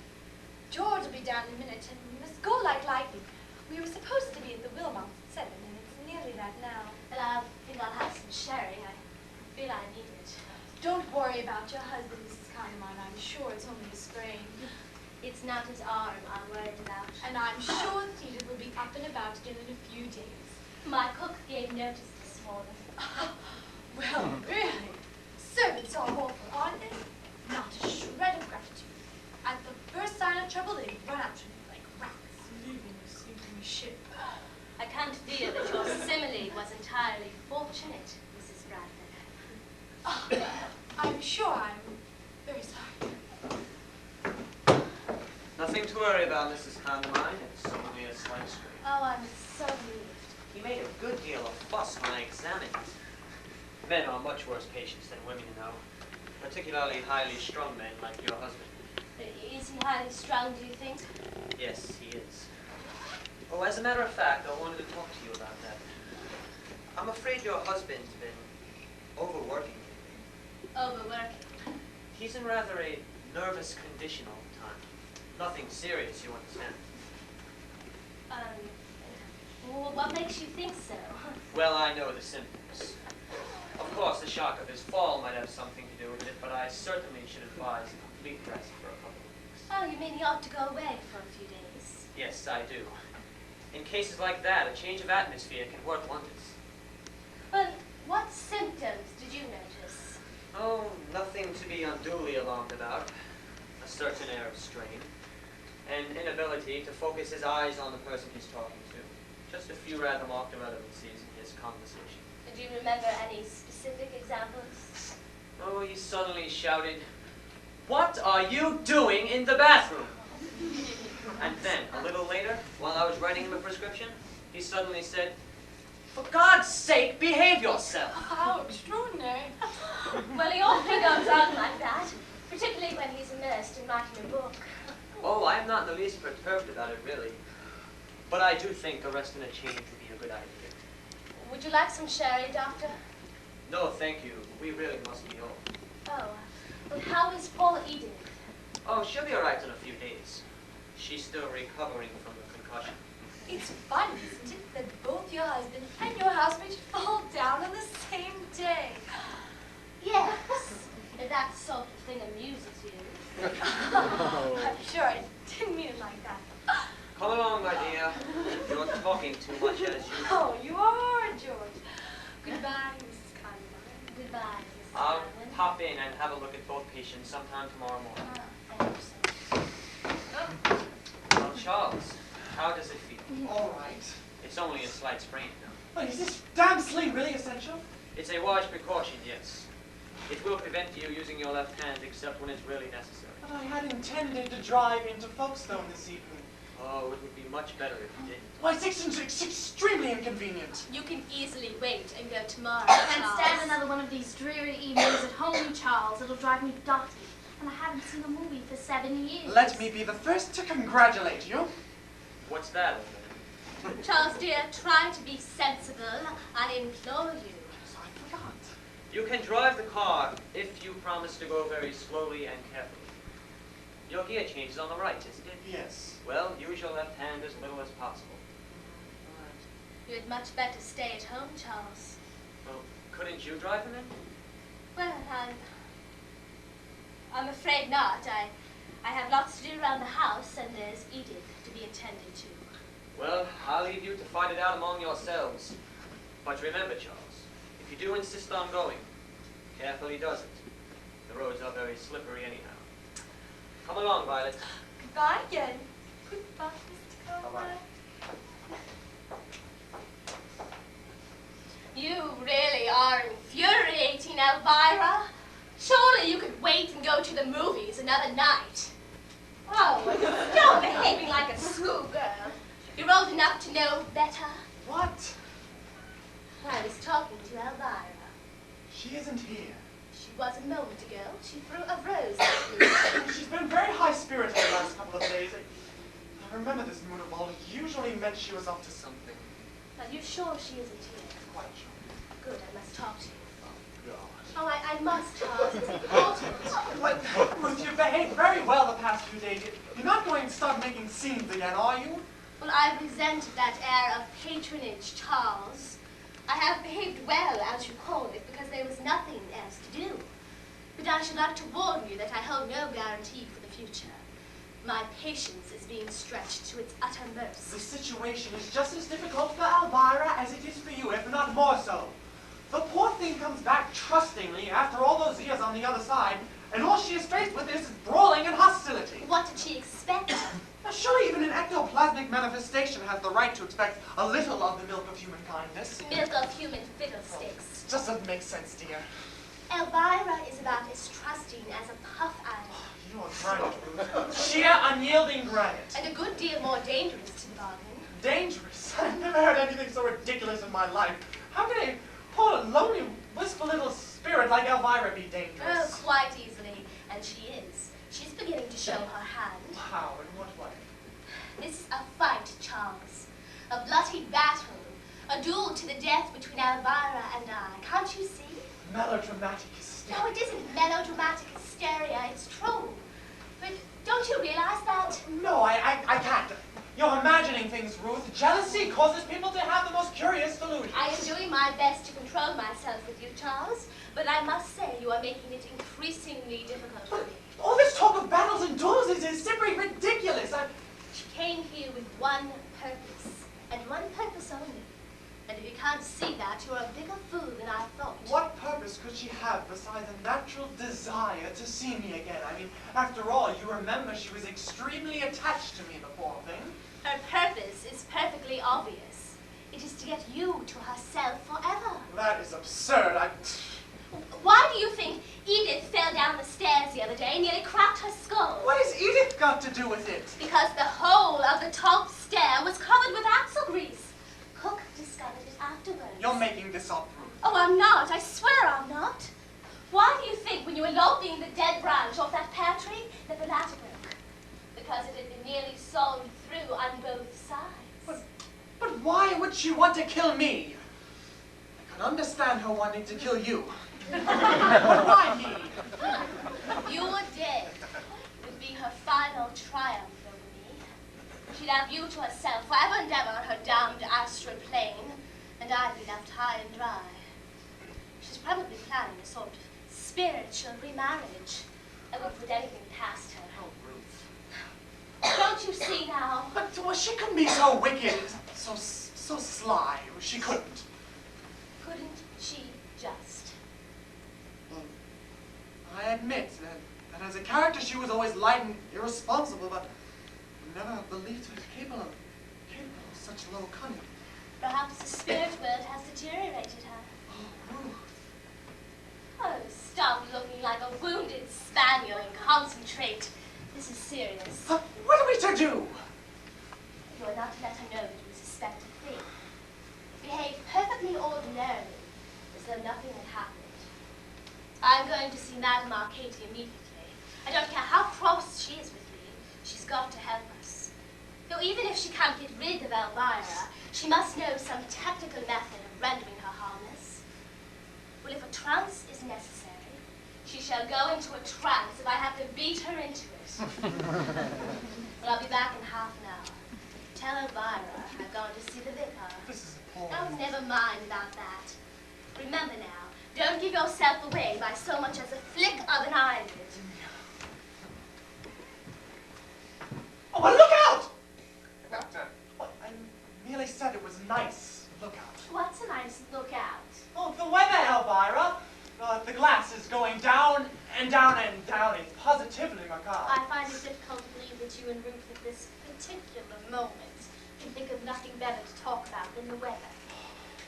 George will be down in a minute, and we must go like lightning. We were supposed to be at the Wilmots at 7, and it's nearly that now. Well, I think I'll have some sherry. I feel I need it. Don't worry about your husband, Mrs. Kahneman. I'm sure it's only a sprain. It's not his arm I'm worried about. And I'm sure that Edith will be up and about again in a few days. My cook gave notice this morning. Well, really, servants are awful, aren't they? Not a shred of gratitude. At the first sign of trouble, they run out to me like rats, leaving a sinking ship. I can't feel that your simile was entirely fortunate, Mrs. Bradford. I'm sure I'm very sorry. Nothing to worry about, Mrs. Condamine. It's only a slight strain. Oh, I'm so relieved. He made a good deal of fuss when I examined it. Men are much worse patients than women, you know. Particularly highly strung men like your husband. Is he highly strung, do you think? Yes, he is. Oh, as a matter of fact, I wanted to talk to you about that. I'm afraid your husband's been overworking lately. Overworking. He's in rather a nervous condition all the time. Nothing serious, you understand. Well, what makes you think so? Well, I know the symptoms. Of course, the shock of his fall might have something to do with it, but I certainly should advise a complete rest for a couple of weeks. Oh, you mean he ought to go away for a few days? Yes, I do. In cases like that, a change of atmosphere can work wonders. Well, what symptoms did you notice? Oh, nothing to be unduly alarmed about. A certain air of strain. An inability to focus his eyes on the person he's talking to. Just a few rather marked irrelevancies in his conversation. Do you remember any specific examples? Oh, he suddenly shouted, "What are you doing in the bathroom?" And then, a little later, while I was writing him a prescription, he suddenly said, "For God's sake, behave yourself!" How extraordinary. Well, he often goes on like that, particularly when he's immersed in writing a book. Oh, I am not in the least perturbed about it, really. But I do think a rest and a change would be a good idea. Would you like some sherry, Doctor? No, thank you. We really must be home. Oh, well, how is poor Edith? Oh, she'll be all right in a few days. She's still recovering from the concussion. It's fun, isn't it, that both your husband and your housemate fall down on the same day? Yes, if that sort of thing amuses you. I'm sure I didn't mean it like that. Come along, my dear. You're talking too much as usual. Oh, you are, George. Goodbye, Mrs. Condamine. Goodbye, Mrs. I'll Allen. pop in and have a look at both patients sometime tomorrow morning. Thank you so much. Well, Charles, how does it feel? All right. It's only a slight sprain, though. But is this damn sleep really essential? It's a wise precaution, yes. It will prevent you using your left hand except when it's really necessary. But I had intended to drive into Folkestone this evening. Oh, it would be much better if you didn't. Why, it's extremely inconvenient. You can easily wait and go tomorrow, I can't Charles. stand another one of these dreary evenings at home, Charles. It'll drive me dotty. And I haven't seen a movie for 7 years. Let me be the first to congratulate you. What's that, old man? Charles, dear, try to be sensible. I implore you. So I forgot. You can drive the car if you promise to go very slowly and carefully. Your gear change is on the right, isn't it? Yes. Well, use your left hand as little as possible. All right. You had much better stay at home, Charles. Well, couldn't you drive him in? Well, I'm afraid not. I have lots to do around the house, and there's Edith to be attended to. Well, I'll leave you to fight it out among yourselves. But remember, Charles, if you do insist on going, carefully does it. The roads are very slippery anyhow. Come along, Violet. Goodbye again. Goodbye, Mr. Condamine. Bye-bye. You really are infuriating. talking, Elvira? Surely you could wait and go to the movies another night. Oh, you're behaving like a schoolgirl. You're old enough to know better. What? I was talking to Elvira. She isn't here. She was a moment ago. She threw a rose at me. She's been very high-spirited the last couple of days. I remember this mood of all usually meant she was up to something. Are you sure she isn't here? Quite sure. Good, I must talk to you. God. Oh, I must, Charles. It's important. But, Ruth, you've behaved very well the past few days. You're not going to start making scenes again, are you? Well, I resented that air of patronage, Charles. I have behaved well, as you call it, because there was nothing else to do. But I should like to warn you that I hold no guarantee for the future. My patience is being stretched to its uttermost. The situation is just as difficult for Elvira as it is for you, if not more so. The poor thing comes back trustingly after all those years on the other side, and all she is faced with is brawling and hostility. What did she expect? Now, surely even an ectoplasmic manifestation has the right to expect a little of the milk of human kindness. Milk of human fiddlesticks. Just doesn't make sense, dear. Elvira is about as trusting as a puff iron. You are granite, Ruth. Sheer, unyielding granite. And a good deal more dangerous to the bargain. Dangerous? I've never heard anything so ridiculous in my life. How can a poor, lonely, wistful little spirit like Elvira be dangerous? Oh, quite easily. And she is. She's beginning to show her hand. How? In what way? This is a fight, Charles. A bloody battle. A duel to the death between Elvira and I. Can't you see? Melodramatic hysteria. No, it isn't melodramatic hysteria. It's true. But don't you realize that? No, I can't. You're imagining things, Ruth. Jealousy causes people to have the most curious delusions. I am doing my best to control myself with you, Charles. But I must say you are making it increasingly difficult for me. All this talk of battles and duels is simply ridiculous. She came here with one purpose, and one purpose only. And if you can't see that, you're a bigger fool than I thought. What purpose could she have besides a natural desire to see me again? I mean, after all, you remember she was extremely attached to me, the poor thing. Her purpose is perfectly obvious. It is to get you to herself forever. That is absurd. Why do you think Edith fell down the stairs the other day and nearly cracked her skull? What has Edith got to do with it? Because the whole of the top stair was covered with axle grease. Cook discovered it afterwards. You're making this up, Ruth. Oh, I'm not. I swear I'm not. Why do you think when you were lopping the dead branch off that pear tree that the ladder broke? Because it had been nearly sawn through on both sides. But why would she want to kill me? I can understand her wanting to kill you. But why me? Your death would be her final triumph over me. She'd have you to herself forever and ever on her damned astral plane, and I'd be left high and dry. She's probably planning a sort of spiritual remarriage. I wouldn't put anything past her. Oh, Ruth. Don't you see now? But well, she couldn't be so wicked, so sly. She couldn't. Couldn't she just? Well, I admit that as a character she was always light and irresponsible, but I never believed her capable of such low cunning. Perhaps the spirit world has deteriorated her. Oh, Ruth. Oh, stop looking like a wounded spaniel and concentrate. This is serious. What are we to do? You are not to let her know that you suspect a thing. Behave perfectly ordinarily, as though nothing had happened. I'm going to see Madame Arcady immediately. I don't care how cross she is with me. She's got to help us. Though even if she can't get rid of Elvira, she must know some technical method of rendering her harmless. Well, if a trance is necessary, she shall go into a trance if I have to beat her into it. Well, I'll be back in half an hour. Tell Elvira I've gone to see the vicar. This is appalling. Oh, never mind about that. Remember now, don't give yourself away by so much as a flick of an eyelid. Oh, well, look out! Well, I merely said it was nice. Look out. What's a nice lookout? Oh, the weather, Elvira. The glass is going down and down and down. It's positively macabre. I find it difficult to believe that you and Ruth at this particular moment can think of nothing better to talk about than the weather.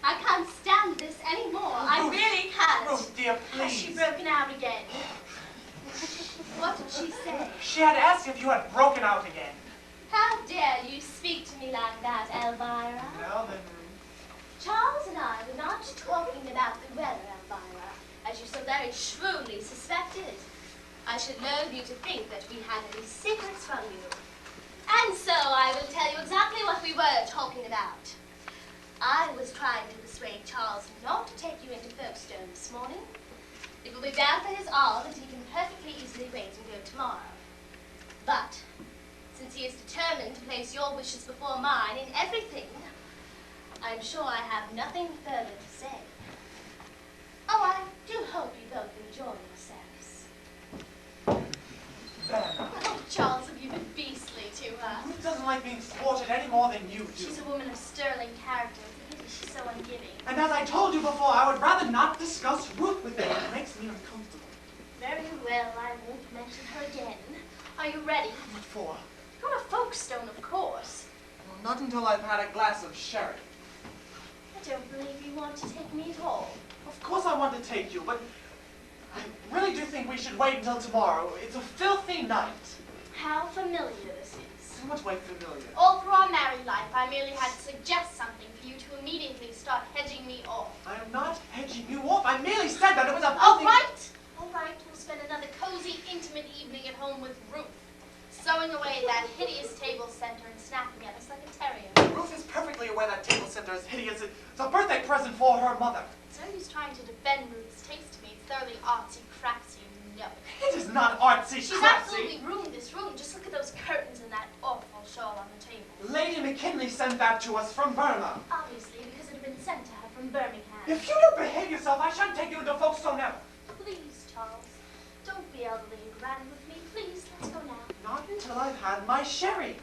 I can't stand this anymore. I Ruth, really can't. Ruth, dear, Has she please. broken out again? What did she say? She had asked if you had broken out again. How dare you speak to me like that, Elvira? Now then, Charles and I were not talking about the weather, Elvira, as you so very shrewdly suspected. I should loathe you to think that we had any secrets from you. And so I will tell you exactly what we were talking about. I was trying to persuade Charles not to take you into Folkestone this morning. It will be bad for his all that he can perfectly easily wait and go tomorrow. But since he is determined to place your wishes before mine in everything, I'm sure I have nothing further to say. Oh, I do hope you both enjoy yourselves. Ben, Oh, Charles, have you been beastly to her? Ruth doesn't like being thwarted any more than you do. She's a woman of sterling character. It's a pity she's so ungiving. And as I told you before, I would rather not discuss Ruth with you. It makes me uncomfortable. Very well, I won't mention her again. Are you ready? What for? Go to Folkestone, of course. Well, not until I've had a glass of sherry. I don't believe you want to take me at all. Of course I want to take you, but I really do think we should wait until tomorrow. It's a filthy night. How familiar this is. So much way familiar. All through our married life, I merely had to suggest something for you to immediately start hedging me off. I am not hedging you off. I merely said that it was a All filthy... right, we'll spend another cozy, intimate evening at home with Ruth, sewing away that hideous table center and snapping at us like a terrier. Ruth is perfectly aware that table center is hideous. It's a birthday present for her mother. So he's trying to defend Ruth's taste to me. It's thoroughly artsy, craftsy, and no. It is not artsy, She's craftsy. absolutely ruined this room. Just look at those curtains and that awful shawl on the table. Lady McKinley sent that to us from Burma. Obviously, because it had been sent to her from Birmingham. If you don't behave yourself, I shan't take you into Folkestone ever. Please, Charles, don't be elderly and grand with me. Please, let's go now. Not until I've had my sherry.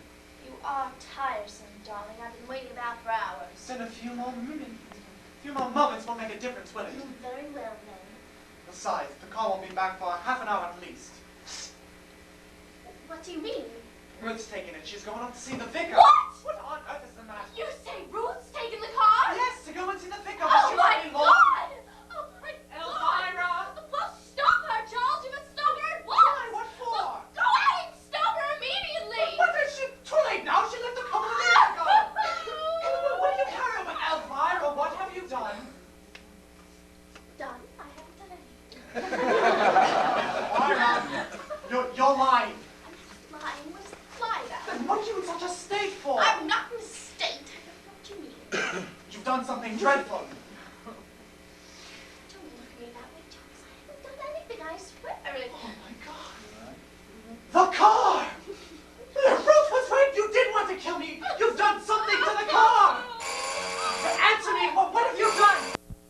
You are tiresome, darling. I've been waiting about for hours. Then a few more moments will make a difference, will it? Very well, then. Besides, the car won't be back for half an hour at least. What do you mean? Ruth's taking it. She's going up to see the vicar. What? What on earth is the matter? You say Ruth's taking the car? Yes, to go and see the vicar. Oh, my God! Oh, my Elvira! God! Well, stop her, Charles! You must stop her at once! Why? What for? Go ahead and stop her immediately! What is she? Too late now. She left a couple of minutes ago. What do you carry over, Elvira? What have you done? Done? I haven't done anything. Elvira, you're lying. I'm not lying. What is the lie about? Then what are you in such a state for? I'm not in a state. What do you mean? You've done something dreadful. Don't look at me that way, Charles. I haven't done anything, I swear it. Oh my God. The car! Ruth was right. You did want to kill me. You've done something to the car. Answer me. What